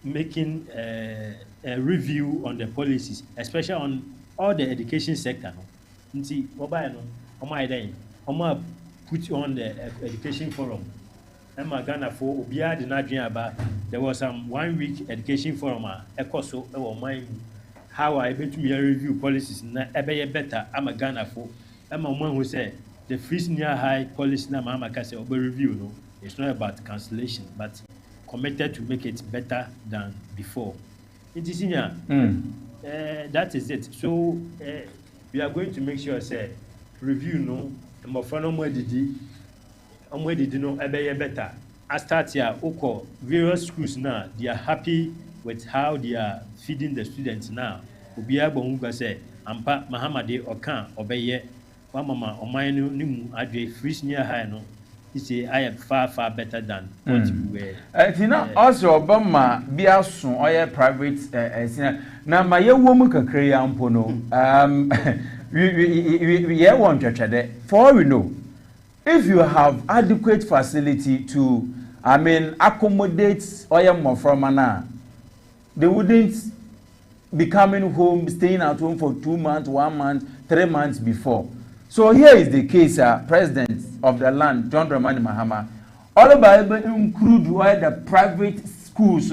making a review on the policies, especially on all the education sector. Inti mobile no, put on the education forum. Emma Ghana for Obia did not dream about. There was some 1 week education forum. Ekoso my how I able to review policies. Na ebe better. I'm a Ghana for. Emma one who said the Free Senior High policy. Na Mama Kase obe review. No, it's not about cancellation, but committed to make it better than before. It is senior. That is it. So we are going to make sure say review no. More for no more did. Where did you know better? I start here, various schools now, they are happy with how they are feeding the students now. Ubia Bonga say, Ampa Mahamade or Kan obey Mama or my new Adre Free Senior High. No, he say, I am far better than what you were. Also, Obama, Biasun, or private, now my young woman can create Ampono. We want to try that. For we know. If you have adequate facility to, accommodate more from Anna, they wouldn't be coming home, staying at home for 2 months, 1 month, 3 months before. So here is the case, President of the land, John Dramani Mahama, all about include why the private schools,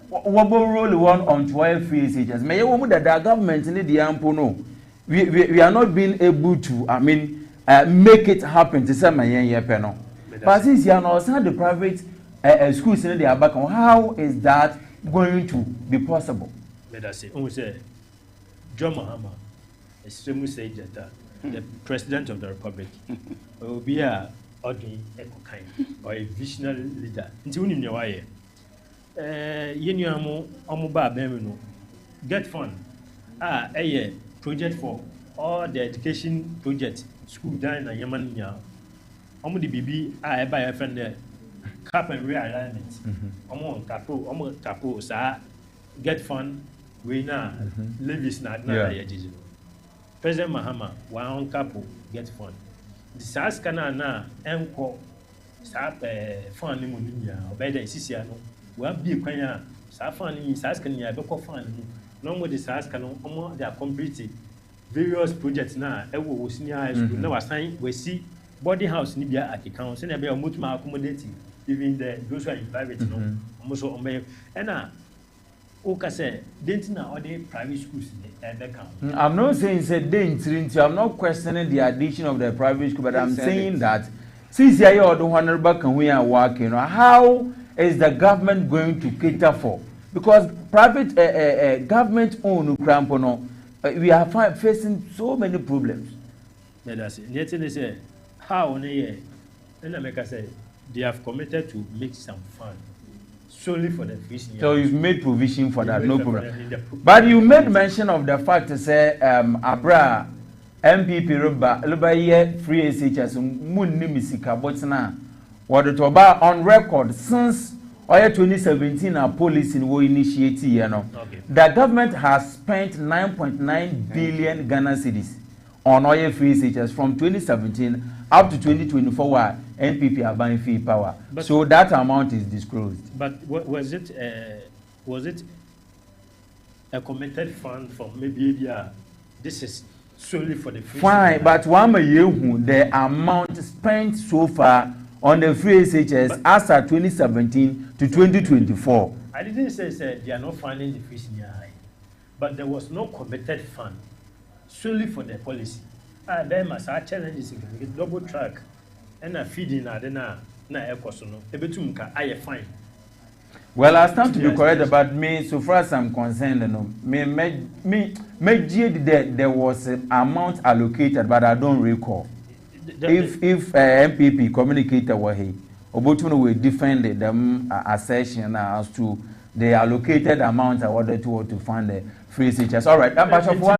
what role one on 12 free SHS. May you that the government in the Ampono, we are not being able to, make it happen to say my penal. But since you are not the private schools in the back, how is that going to be possible? Let us say, John Mahama, the President of the Republic, will be a ordinary or a visionary leader. Until you know why, get fund, a project for all the education projects. School down in Yemen, the BB, I buy a friend there. Cap and realignment. Capo, sir, get fund, we now live is not digital. President Mahama, one capo, get fund. The SAS canal now, encore, start fund in Munia, obey the Siciano, will be a quaya, Safan in Sascania, Boko fund, no more the SAS canal, they are completed. Various projects now, senior high school. Now, we see boarding house in Libya at the council, and we are much more accommodating, even those who are in private. Almost all and now, say, didn't know all the private schools at the council. I'm not saying I'm not questioning the addition of the private school, but I'm saying that since you are the honorable can we are working, how is the government going to cater for? Because private government owned Crampono. We are facing so many problems. That's it. Yet they say, how on a year? And America said they have committed to make some fund solely for the free senior. So you've made provision for that, no problem. But you made mention of the fact to say, Abra, MPP Ruba ye free SHS, Munni Misika, but now, what it about on record since 2017, our policy will initiate, you know. Okay. The government has spent 9.9 billion Ghana cedis on oil free SHS from 2017 up to 2024, where NPP are buying free power. But so that amount is disclosed. But was it a committed fund from maybe this is solely for the free? Fine, but one year the amount spent so far on the free SHS as at 2017 to 2024. I didn't say they are not funding the free senior high, but there was no committed fund solely for the policy. There must have challenges in double track and a feeding na ekosono. Ebetumka I fine. Well, I stand to be correct about me. So far as I'm concerned, there was an amount allocated, but I don't recall. If MPP communicator were here, Obotuno will defend them assertion as to the allocated amount awarded to fund the free SHS. All right, but of one.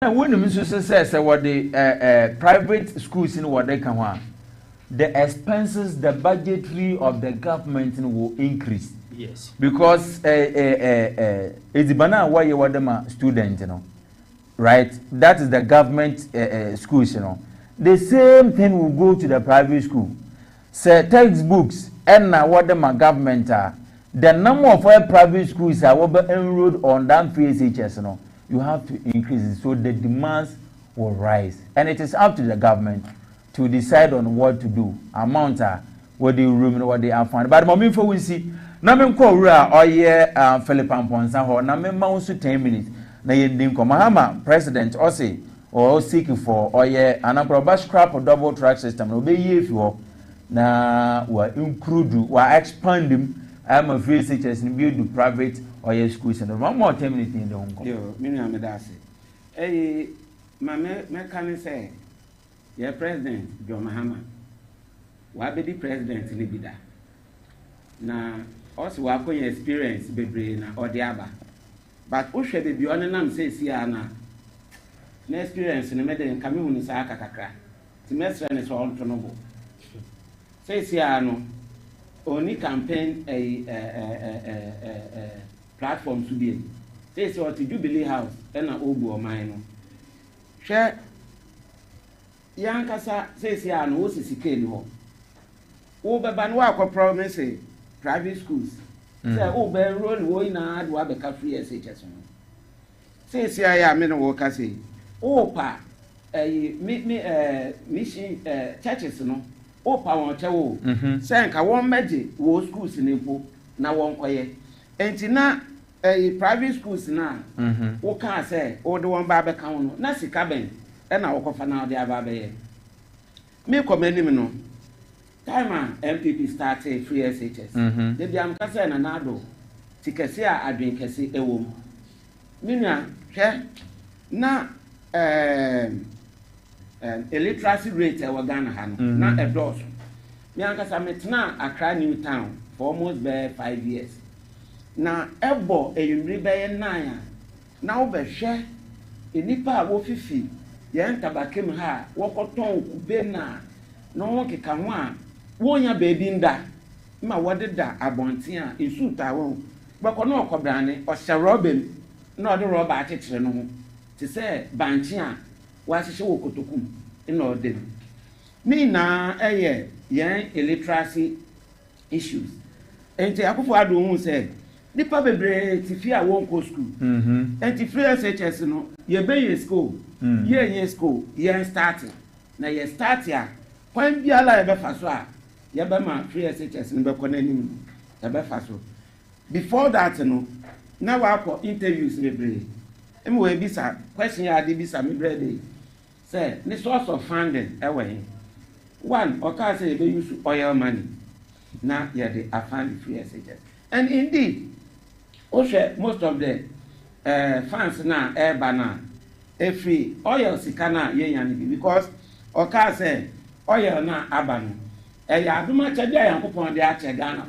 When the minister says what the private schools in what they can want, the expenses, the budgetary of the government will increase. Yes. Because it's banana why you want them students, you know, right? That is the government schools, you know. The same thing will go to the private school. Say textbooks and now what them government are. The number of private schools are enrolled on that free SHS, you know. You have to increase it so the demands will rise, and it is up to the government to decide on what to do. Amount what they room what they are found. But mommy for we see. Na me ko wura oye Philip Amponsa ho na me ma unsu 10 minutes. Na ye ndim ko Mahama president or say or seek for oye anaproba scrap double track system no be ye fi ho na wa include wa expand them. I'm a free SHS and build the private or your schools and one more 10 minutes in the Hong Kong. Yo, Miniam Medasi. Eh, my can say, your president, John Mahama, what be the president in Libida? Now, also, what can experience be brain or the other? But who should be on and say, Siana? No experience in the middle and coming in Sakaka. The mess is all noble. Say, Siano. Only campaign a platform to be. Say so to Jubilee House and a obu or mine. Share Yankasa says ya no sisi ho. Oba banwa ko promise private schools. Say oba roll wo na do abeka free SHS. Says ya me no wo ka say. Opa mission churches no. Opa won chewo say nka won meje wo schools nepo na won koye enti na private schools na wo kan say wo de won ba be kan no na sika ben e na wo kofa na de aba be ye me komani me no time MPP started free SHS de biam ka say na nado tikese a adwen kese ewom minua hwe na illiteracy rate we Ghana ha no na edos me ankasa metna Accra New Town for almost 5 years na ebo eyumri be 9 na wo be hwe enipa wo fifi ye ntabakem ha wo koton kube na no wo keka ho a wo nya baby nda ma wodeda abonten a esu ta wo beko na okobrane o hye robem na ode roba akekere no ho ti se banchi a wasihye wo kotokum ina odem me na eye yen illiteracy issues enti akofo ado hu say nipa bebre ti fi a won ko school enti free SHS no ye be ye school ye school ye start na ye start ya kwan biala ye be fa so a ye be ma free SHS no be ko nanim ye be fa so before that no na wa ko interviews bebre emi we bisa question ya de bisa me brede say the source of funding away one oka say they use oil money na yeah they are fund free SHS and indeed also most of the funds na bana free oil sikana ye yan because oka say oil na abano ya aduma chede yankopon de ache Ghana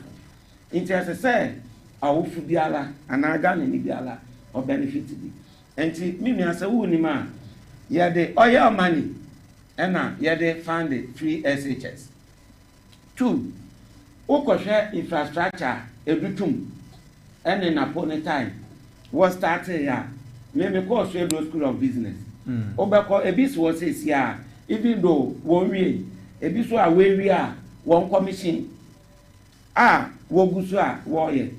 Interest say awufu biala anaga na ni biala or benefit bi. Enti me me asa wo ni ma ye de oil money ena ye de fund free SHS. 2 Ukoshe infrastructure edutum ene na pone time was started ya me call Sweden School of Business. Obeko ebis was say ya even though one way ebis so awe a one commission wogusu a wo ye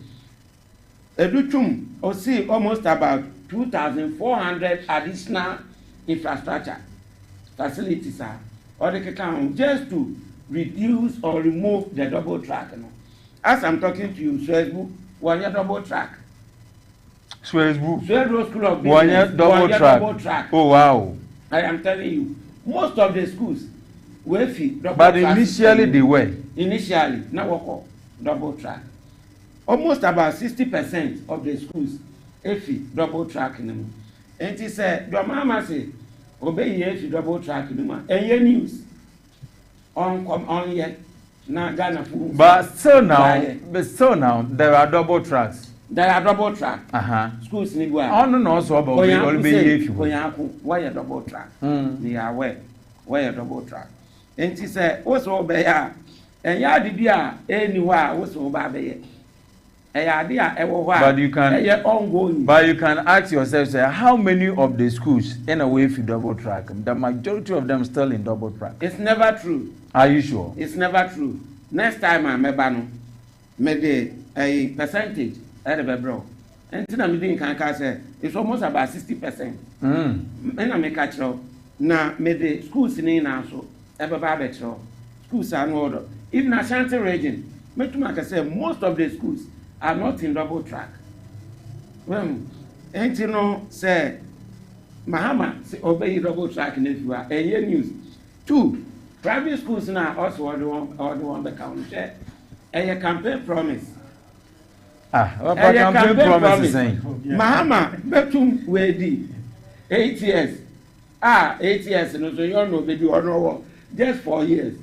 edutum o see almost about 2,400 additional infrastructure facilities or the account just to reduce or remove the double track. As I'm talking to you, Swesbu, one year double track. Swesbu School of Business, 1 year double track. Oh wow! I am telling you, most of the schools were free. But initially they were. Initially, now we double track. Almost about 60% of the schools efi double track them. And he said, your mama say, obey efi double track them. And your news on yet na Ghana food. But still now, there are double tracks. There are double track. Schools ni gwa. Oh no, so about we all be efi. Koyanku, why a double track? They are why a double track. And he said, what's over ya? And ya di dia anywhere what's over there. But you can ask yourself, say, how many of the schools in a way if you double track? The majority of them still in double track. It's never true. Are you sure? It's never true. Next time I made a percentage at the bro. And then I'm doing can say it's almost about 60%. And I make catch up. Now made the schools in also ever barbecue. Schools are in order. Even Ashanti region, say most of the schools are not in double track. Well, ain't you know, say, Mahama, say, obey double track if you are a year news. 2, private schools now also are the one the county. A campaign promise. What campaign promise is saying? Mahama, betum wedi 8 years. 8 years, no, so you know, baby, or no, just 4 years.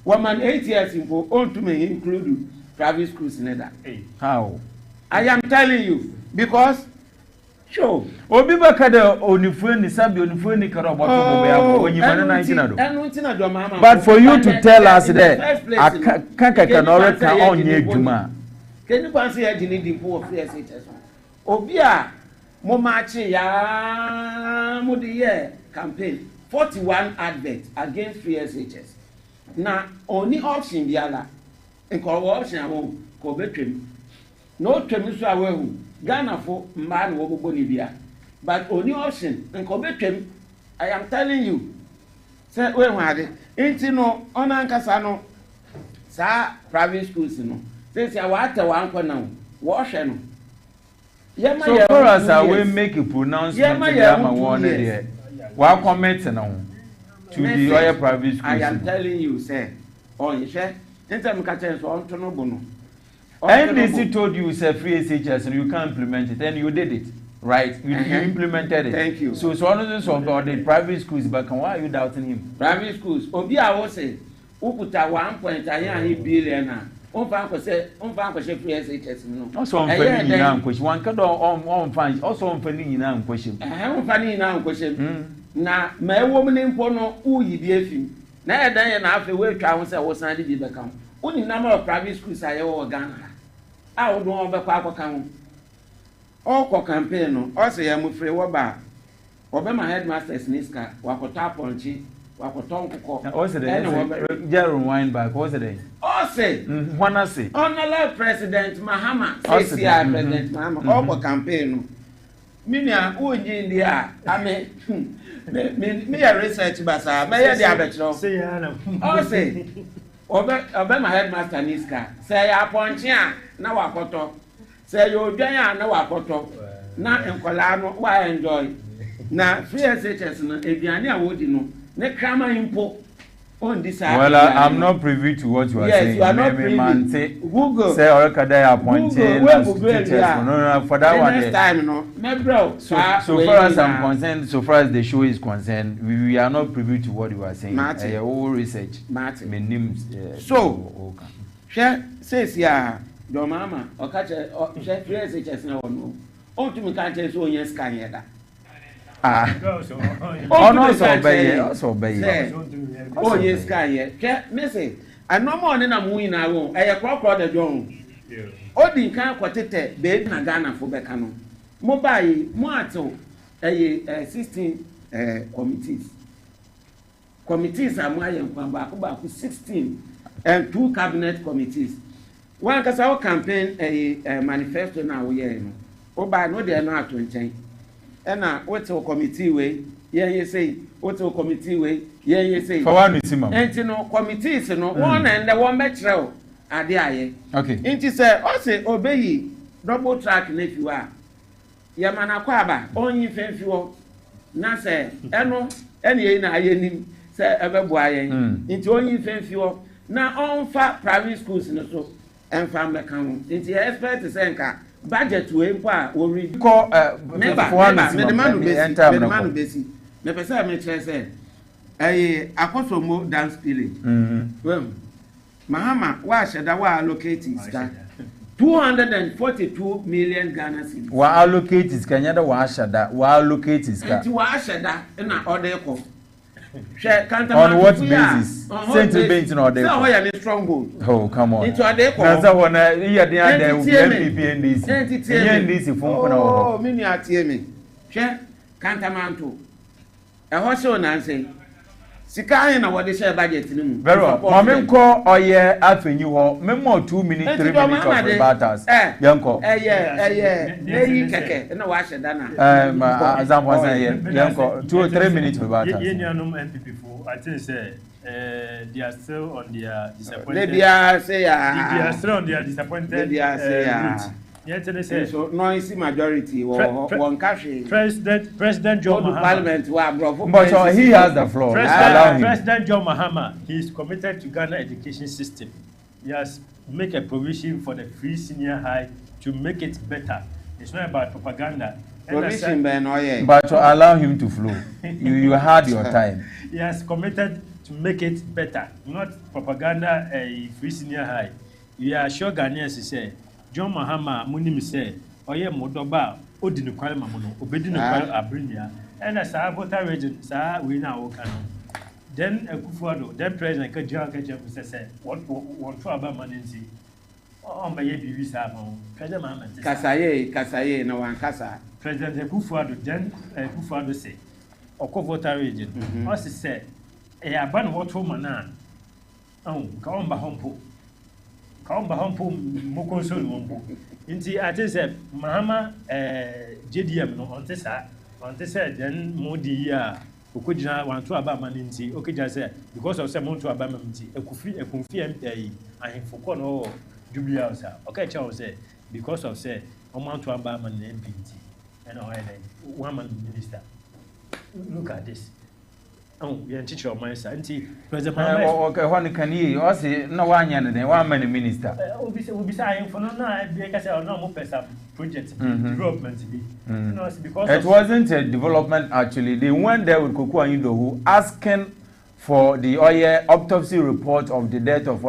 Woman 8 years in for all to me include private schools in that. How? I am telling you because sure. Obi bakada onifuni sabi onifuni karabato bobe when you manana. But for you to tell us that kaka kanore ka onye djuma. Can you pass here you need the poor FSHS? Obi a mo march ya mo the year campaign 41 adverts against free SHS. Now only option biala nko option awon ko betwem no twem so awu Ghana for man wo gbogbo ni bia but only option nko betwem. I am telling you say we hwade enti no onankasa no sa private schools no say say wa ata wa anko na wo hwe no so for us we make a pronouncement to one there wa comment na to the other private schools. I am telling you say on you say anytime catch so on to no bono. NDC told you say free SHS and you can't implement it and you did it, right? You implemented it. Thank you. So honestly of the private schools, but why are you doubting him? Private schools obi a wo say ukuta 1.9 billion on say free SHS no. Also on funny na question. One can on fan also on funny na question. On funny na question. Na me wo me mpo no uyi bi afim. Na e dan ye na afa we twa ho say wo san di bi be kan. Uni number of private schools aye wo Ghana. A wo don obekwa akoka ho. Okọ campaign no, o say ya mu free wo ba. Obe ma headmasters niska wakota ponchi, wakoton kokọ. O say the Jerome wine back. O say the. O say. Wana say. Honorable President Mahama, say President Mahama. Okọ campaign no. Minia unyi ndi a ame me ya research basa me ya dia betro say ya na o say obe my headmaster niska say ya ponche a na wakoto say yo dwan a na wakoto na enkola no wa enjoy na free SHS no eduane a wodi no ne krama impo on this side. Well, I'm not privy to what you are saying. Yes, you are not privy. Google. Say Orekada appointed no, for that one. Next time, no. My bro. So far as I'm concerned, so far as the show is concerned, we are not privy to what you are saying. Martin. All research. Martin. My name's so, share says yeah. Your mama, or catch a chef, yes, it's no one. Oh, to me, can't tell you, yes, can you? Ah, oh, no, so obey, also obey. Oh, yes, can you? Missy, and no more than a moon, I won't. I have cropped the drone. Oh, the can't quote babe Nagana for Becano. Mobile, Moato, 16 committees. Committees are my young Pamba, 16 and 2 cabinet committees. One because our campaign a manifesto now we are. Oh, by no, they are not to change. And now, what's a committee way? Yeah, you say, what's a committee way? Yeah, you say, for one minimum. And you know, committees, you know, one and the one metro are there. Okay. It is a, also obey double track if you are. Yamana Kwaba, only if you na say, Eno, any na yenim, say, ever boy, into only if you na on fat private schools in the so, and family account. It's the expert to say, budget to empire will read call the man basic. The person may say, I got some more dance feeling. Well, Mahama, why should I allocate it? 242 million Ghana cedis. Wa allocate is Canada, wa shada, wa allocate is ka. Wa shada na order ko. On what basis? Central Bank in order. So why are stronghold? Oh, come on. Into order ko. That's one here there will be MPP NDC. Oh, mini atiemi. She Kantamanto. E ho so na say. Sika na what share budget ni mu. Very well. Mama nko oye afenyi ho. Memo 2 minutes 3 minutes of rebatters. Yanko. Neyi keke na wa sheda na. Example say yanko 2 or 3 minutes rebatters. Yenyanum MPP for I think say they are still on their disappointed. They are still on their disappointed. They are say so noisy majority one country. President John Mahama. Parliament but he has the floor. President John Mahama, he is committed to Ghana education system. He has make a provision for the free senior high to make it better. It's not about propaganda. Provision but to allow him to flow. You had your time. He has committed to make it better, not propaganda. A free senior high. We are sure Ghanaians say. John Mahama munim say oye modoba odinu kwale mamono obedinu kwale abrinia and as Abota region sa we na wo kan then Akufo-Addo then president ka John ka jam say what to aba manenzi on ba ye bibi sa ma president Mahama kasaye na wan kasa president Akufo-Addo then Akufo-Addo say Okobota region o say e aba no what mana ka on ba hompo Kamba Humpo Mokonso Wombo. Inti Atese Mahama JDM no on Tessa then Modi Okujina want to about Maninti, Okija said, because of some to Abamanti, a Kufi I forgot no Jubilee, okay, Charles said, because of say, amount to Abaman MPT and one man minister. Look at this. Oh, we are teacher of my son. President okay, one can you also no one and one man minister. Will be saying for no, because I no more person project development. Because it wasn't a development actually. They went there with Koko and who asking for the autopsy report of the death of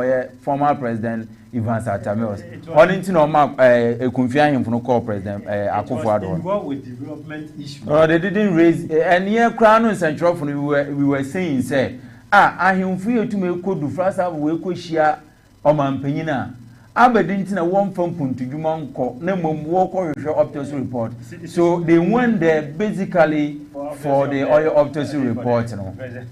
former President Ivan Satamios. Only to know confirm him for no call President Akufo-Addo. Involved with development issues. No, they didn't raise and here Crown and Central we were saying say I him free to make code do first have we could share Oman Penina. Aberdeen one phone to Juman call no walk or autopsy report. So they went there basically for the oil autopsy report.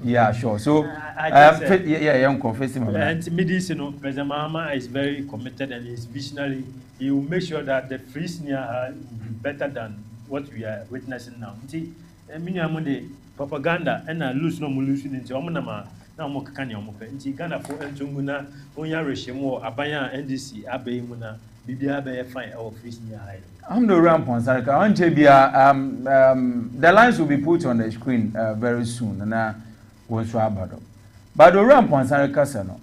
Yeah, sure. So I'm confessing. And medicinal President Mahama is very committed and is visionary. He will make sure that the free senior will be better than what we are witnessing now. See, many propaganda and lose no losing into Omanama. Now, more can you move? Ghana for Entunguna, Onya Reshimo, Abaya, NDC, Abe Muna, Bibia Bay, fine our free senior high. I'm the ramp on Saraka. The lines will be put on the screen very soon, and I will try about it. But the ramp on Saraka,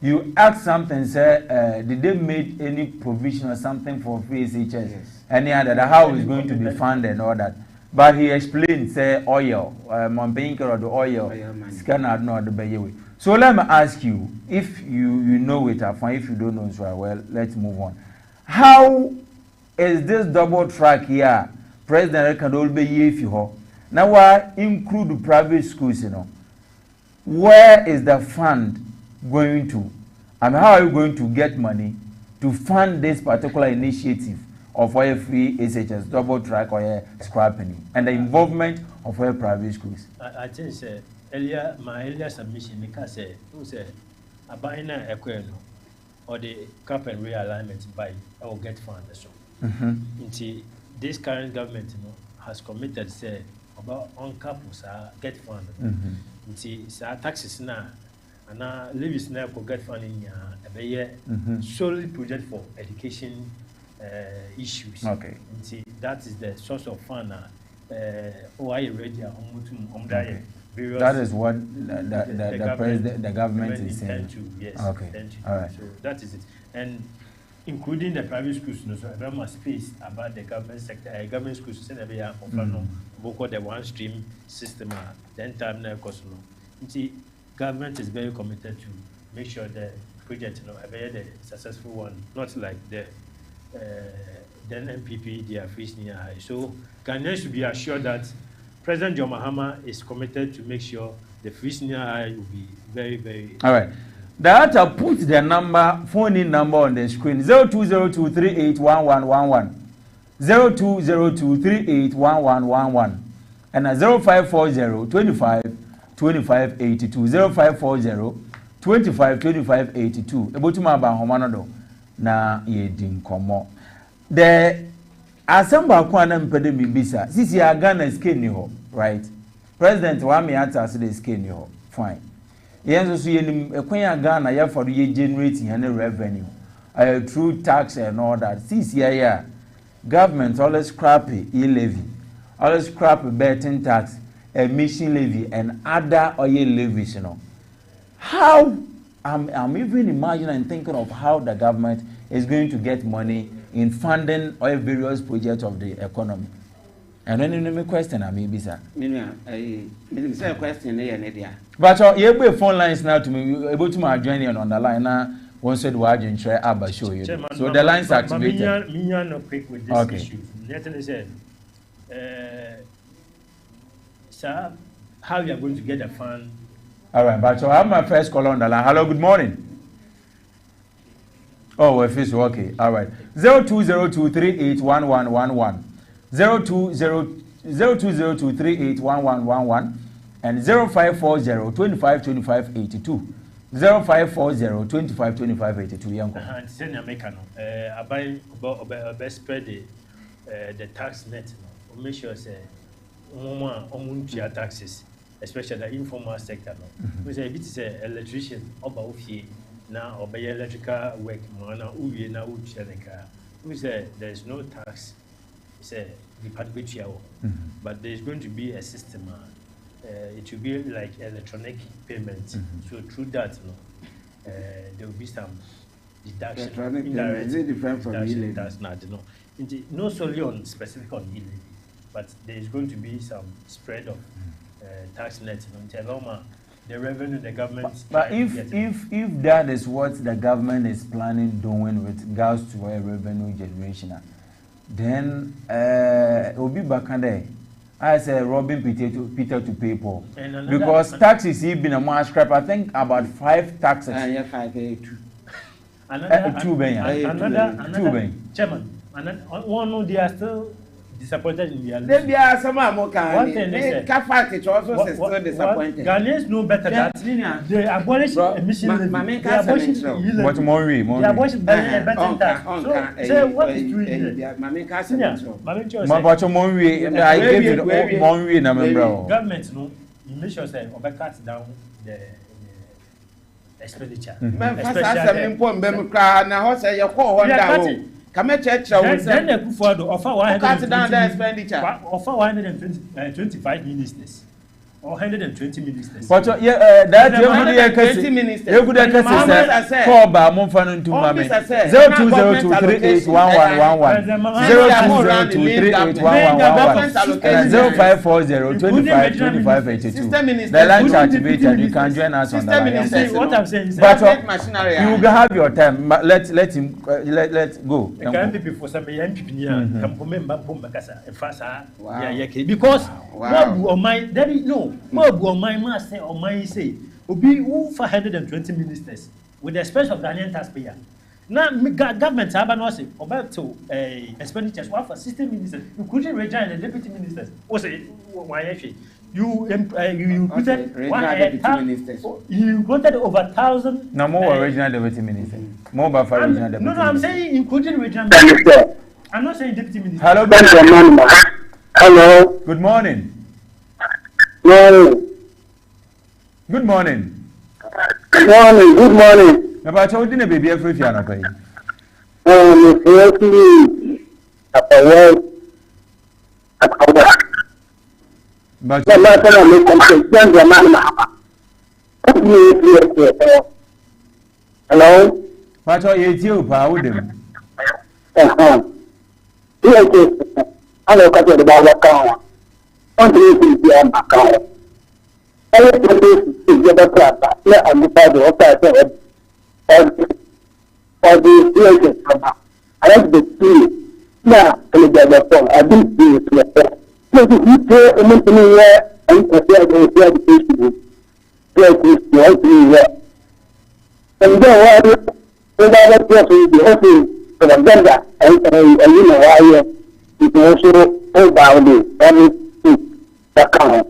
you ask something, say, did they make any provision or something for free SHS? Yes. Any other, how it's going to be funded and all that. But he explained, say, oil, Montpellier or the oil, scanner, not the Bayewe. So let me ask you, if you know it, fine. If you don't know it, well, let's move on. How is this double track here? President can all be if you now I include the private schools, where is the fund going to? And how are you going to get money to fund this particular initiative of oil free SHS double track or scrapping and the involvement of oil private schools? I think my earlier submission, because who said a buying a equino or the cap and realignment by or get fund. So this current government has committed say about on campus get fund. Taxes now and levies now for get funding solely project for education issues. Okay. That is the source of fund. That is what the government is saying. Yes. Okay. All right. So that is it. And including the private schools, so I have space about the government sector, government schools, so they are the one stream system, then time now cost. Government is very committed to make sure the project, a successful one, not like the then MPP, they are facing high. So Ghanaians should be assured that President John Mahama is committed to make sure the free senior high will be very, very. All right. Director, put the phone-in number on the screen: 0202381111, 0202381111, and 0540252582, 0540252582. Ebotuma Bahomanodo na yedin komo. The Assemble Kwana Mpede Mibisa, sisi ya Ghana skin ho, right? President Wami Ata say the skin ho, fine. Yes, so you Ghana ya for you generating any revenue, through tax and all that. Sisi ya government always scrap e-levy, always scrap betting tax, emission levy, and other oil levies. How I'm even imagining and thinking of how the government is going to get money in funding all various projects of the economy. And then you question, I mean, sir. I question. But you have phone lines now to me, able to my joining on the line now. One said, "Why didn't try Abba show you?" So the lines are activated. Me are not quick with this issue. Nathan said, "Sir, how you are going to get a fund?" All right, but so I have my first call on the line. Hello, good morning. Oh, well, it's okay. All right. 0202381111, 0202381111, and 0540252582, 0540252582. Young. Send American. I buy best spread the tax net. Make sure say taxes, especially the informal sector. Because if it's an electrician, now obey electrical work, we say there's no tax, say but there's going to be a system. It will be like electronic payment. So through that, there will be some deduction. Is it different from e-levy? That's not, not solely on specific on e-levy, but there is going to be some spread of tax net. The revenue the government. But if that is what the government is planning doing with regards to revenue generation, then Obi Bakande, I say robbing Peter to pay Paul, because taxes have been a more scrap. I think about 5 taxes. Yeah, 5 2. Another chairman. And one they are still disappointed in their lives. There are some more kind. It also still disappointed. Ghanaians know better that they abolish emission levy. They abolish what more they abolish betting tax. So say what is doing here? I gave you more government no, you make sure say cut down the expenditure. Then the Kufuor offer 125 ministers. or 120 ministers. But that you could have call by Monfan to Mammy 0202381111 0540252582. The lunch activated, you can join us on the line. What I'm saying is, but you will have your time. Let him let's go. MPP for some because on my there is no on my master on my say Obi who 420 ministers with the expense of Ghanaian taxpayer. Now government have about to expenditures for 60 ministers, including regional and deputy ministers. Why you recruited you wanted over 1,000. No more regional deputy minister. More by regional deputy. No, I'm saying including regional. I'm not saying deputy minister. Hello, hello. Good morning. Morning. Good morning. Morning. Good morning. About how didn't baby every piano play? But hello. But you power them. Hello, cut the ball account. On the account. Everything is the class. Let on the side of the I have the two. Now, I didn't see it. So you pay a month and prepare the education. And then without the office for the vendor, and you know why you can also hold down the account.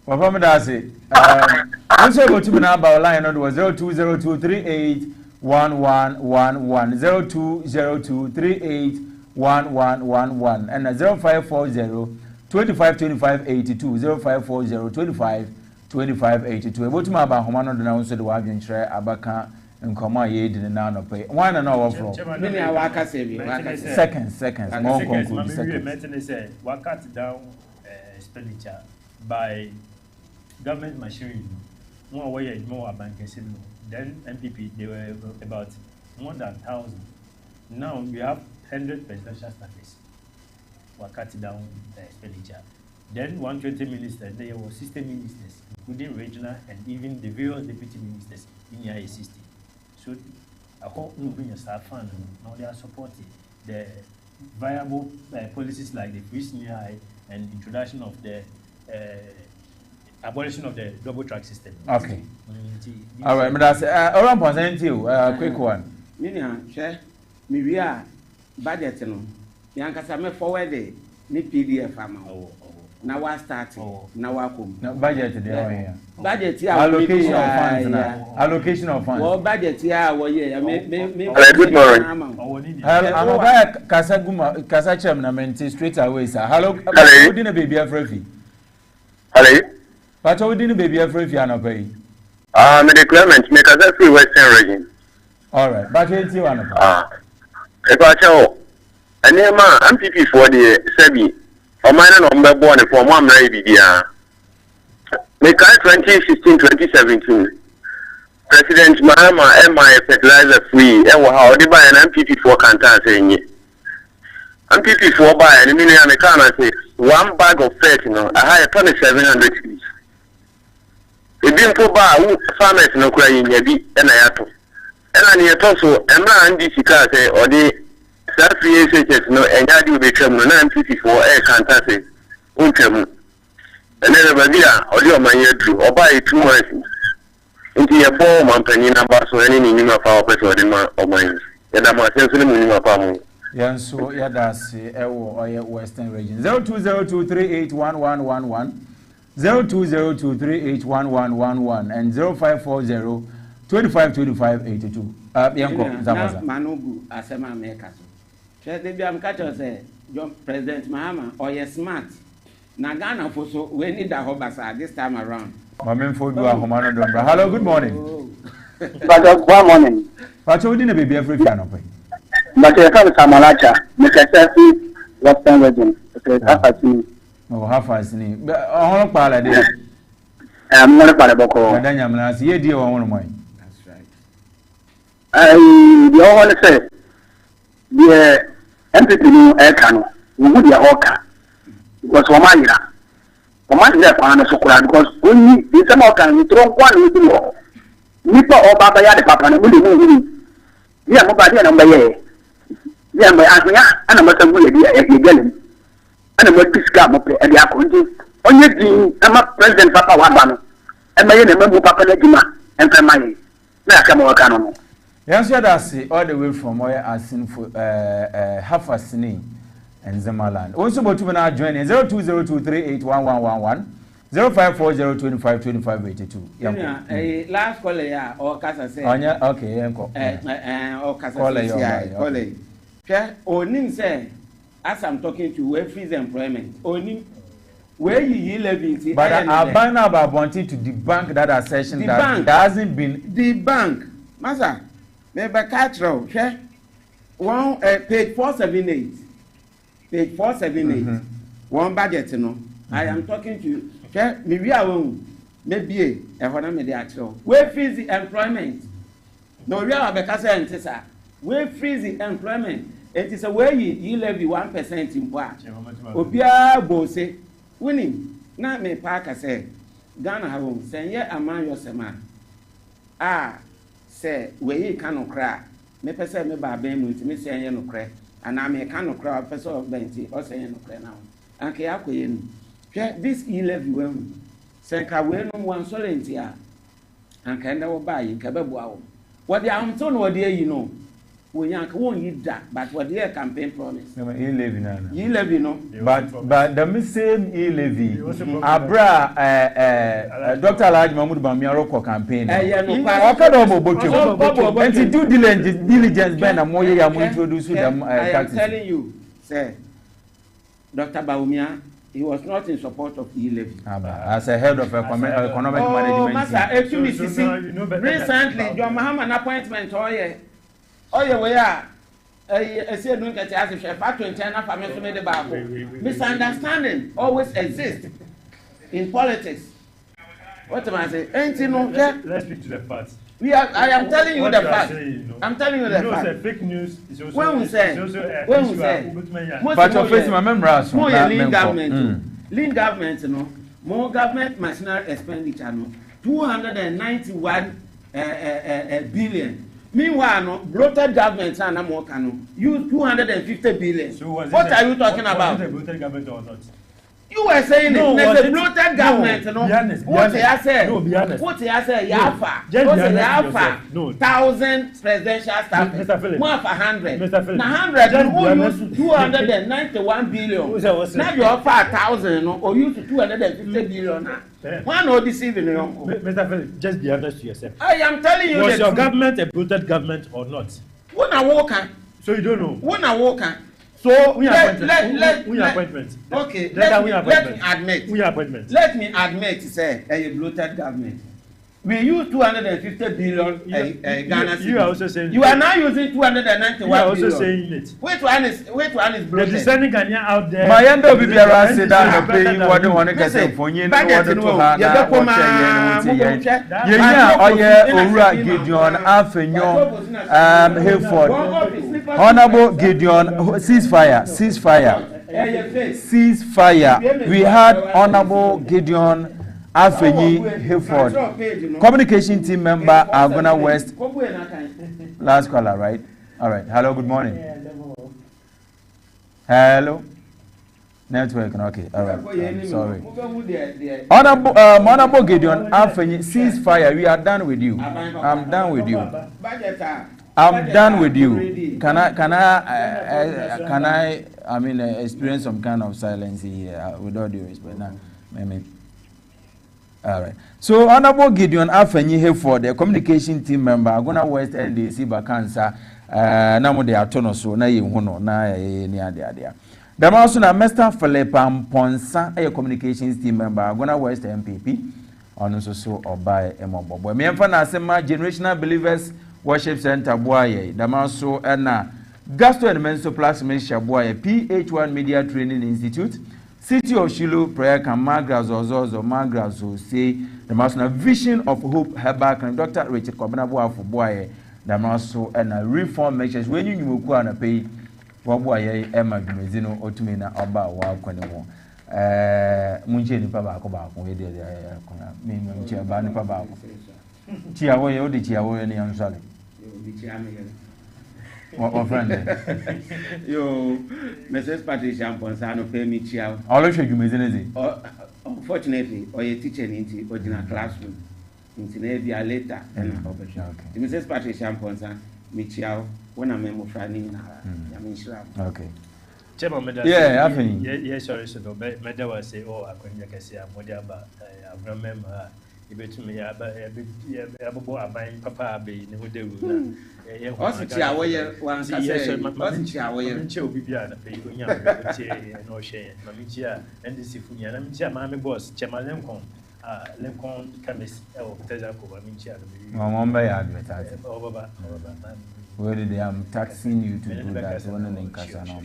Papa Medasi, I'm sorry to me about line on was 0202381111 0202381111 and 0540252582 0540252582. About my about Homano now said the wagon share Abaka and Koma Yed in the no pay. One and all from seconds. More conclude seconds. What cut down expenditure by government machinery. More way more abankesi. Then MPP they were about more than 1,000. Now we have 100 presidential staffers. What cut down expenditure. Then 120 ministers. There were 60 ministers, including regional and even the various deputy ministers in your system. So I hope you bring your staff fund. Now they are supporting the viable policies like the free senior and introduction of the abolition of the double track system. Okay. All right, but that's around percent you. Quick one. Share me budget no. Yankasa me forward the PDF amount. Now we starting. Now we come. No budget there here. Budget allocation of funds now. Allocation of funds. Well, budget here. Good morning. I'm about Kasa chairman straight away, sir. Hello. Hello. Didn't baby afraid. Hello. But how didn't baby afraid you pay? Me the Clement make a free Western region. All right. But it's you one. If I tell, and then I'm MPP for the Sebi. O mine number born for one maybe dia. Me 2016-2017. President Mahama MI fertilizer free e wo ha o de buy an MPP for Kanta say MPP for buy and me na say one bag of fat no I hire 700 cities. E bi mpo ba wo farmers no kura yin ya bi e na yato. E na ne yato so e ma andi sika say o de that PH no enya di be twam no na MPP for e Kanta say untwam. And then baby o de o man yedru o buy 2 months. Inti ye bo man panyin na ba so eni ni nyima fa o pese o de ma o man. Ya da ma senso ni mu nyima pa mu. Yanso yadasi ewo oye Western region 0202381111 0202381111 and 0540252582 yanko zamaza manugu asema America so chede bi am catch say John President Mahama oye smart na Ghana for so we need that hobasa this time around mamemfo du ahomano dombra. Hello, good morning. Good morning. Pacho we didn't be every piano pay. But I found Samalacha, Mekasasi, Western Region. Half a sini. Oh, half a sini. On parle de. I'm not a boko. Madame Yamnas, ye dear one of mine. That's right. The all say, the entity new aircano, we would be a hawker. Because Wamaya, Wamaya, because only this American, we throw one with you. Nipa or Baba Yada Papa, and we will. Yeah, nobody number ye. Yeah, my Asmia, and I'm not a good idea if you get him. And I'm going to scam up and the accounting. Only the I'm a President Papa Wabano. And my name is Papa Legima and Family. Now come on, Canon. Yes, that's all the way from where I seen for half a sini and Zemaland. Also, but to now join 0202381111 0540252582. Yeah, last caller, yeah, or Casa say. Okay, uncle. Or Casa say, okay, or Ning say, as I'm talking to, we freeze employment. Only where you living. But I ban about wanting to debunk that assertion that there hasn't been. Debunk, Master. Maybe catch row, okay? One page 478. Page 478. One budget, you know. I am talking to you. Okay, maybe I won't. Maybe a one of the actual. We freeze the employment. No, we are because I am we freeze the employment. It is a way you levy 1% in part. Obia Bose winning. Not me Parker say. Ghana have say, yeah, among your sema. Ah, say, where you cannot cry. Me person me ba ben with me say no cry. And I may cannot cry person of Benty or say no cry now. And Kayako this 11 women. Say, we no one solentia. And can never buy in Cababuao. What the Amton or dear you know. We won't eat that, but what their campaign promise. No, he live in. You live, you know. But the same he live. Abra, Dr. Large Mahmoud Bamiaroko campaign. I can't do diligence, Ben, and more you introduce them. I am telling you, sir, Dr. Baumia, he was not in support of E-Levy. As a head of economic management. Master, actually, recently, John Mahama appointment, oh yeah, we are. I said, don't get as if I to intend for me to make the Bible. Misunderstanding always exists in politics. What am I saying? Ain't you know? Let's speak to the facts. I am telling you the facts. I'm telling you the facts. Fake news is also. When we say, but your face, my memory. More lean government. Lean government, you know. More government machinery expenditure, no. 291 billion. Meanwhile, no, bloated government and American use 250 billion. So what are you talking about? Was it a bloated government or not? You were saying no, there's a bloated government, no. Be honest. What I said? No, be honest. What I said? Yafa. Just be honest. No. 1,000 presidential staff. Mr. Philip. More for 100. Mr. Philip. Now 100. Who use 291 billion? Now you offer 1,000, no, or use 250 billion. Why not deceiving you? Mr. Philip, just be honest to yourself. I am telling you. Was your government a bloated government or not? When I walk, so you don't know. When I walk, so let appointment. Okay, let me admit. Let me admit, say a bloated government. We use 250 billion Ghana. You are also saying. You are now using 291 billion. You are also saying it. Which one is bloated? The discerning Ghanaian out there. My end of the around say that the paying what you want to get for you. Budget to have. Owura Gideon Afenyo Hayford. Honorable Gideon ceasefire. We had Honorable Gideon Afenyi Hayford, communication team member, Agona West. Last caller, right? All right. Hello, good morning. Hello. Network, okay. All right. Sorry. Honorable Gideon Afenyi, ceasefire. We are done with you. I'm done with you. I'm done with you. Can I experience some kind of silence here with all due respect? Now, maybe. All right. So, Honorable Gideon Afenyi Hayford, the communication team member, Agona West LDC Bakansa, Namo de Atonoso, na Yehuno, na Niadia. The also na Mr. Philip Amponsa, a communications team member, Agona West MPP, on so or by Emobo. Me and Fana Sema Generational Believers Worship Center, Boye, the also na Gastro and Menso Plus Meshaboy, PH-1 Media Training Institute, City of Shiloh, Prayer Camp, Magras or Magras who say the Master Vision of Hope, Herbal, and Dr. Richard Kobanaboa for boy, the Master and reform measures when you go on a pay. Wabuaye Emma Dumezino Otumina Oba Wakwano. Munche ni paba ko ba ko ede kuna mi munche ba ni paba ko. Tiawo ye odi tiawo ye ni ansale. Yo di tiame ye. What friend? Yo Mrs. Patricia Ponsano pay me tiawo. Always you mezinezi. Unfortunately, or a teacher in original classroom. Into maybe a later and Mrs. Patricia Ponsano me tiawo. When I'm a friend, okay. Yeah, I think. Yes, sorry, so Meda was say, oh, I couldn't say, I'm whatever. I remember. You bet me, I buying Papa be no day. What's the hour? Once I say, what's the hour? Chill be behind a pay, no share, Mamicia, and the Sifunia, and Mamma, Mammy Boss, Chemalemcon, Lemcon, Camis, or Tezaco, Mamicia. Mamma advertising. Over. Where they am taxing you to do that one and Casano.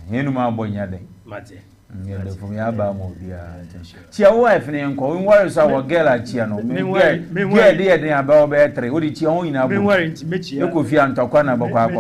Henuma Bonyade. Mate. From Yabamo, dear. Chia wife name calling worries our girl at Chiano. Meanwhile, dear, they are about battery. What did you own in our wearing to meet you? You could feel Antokana Boko.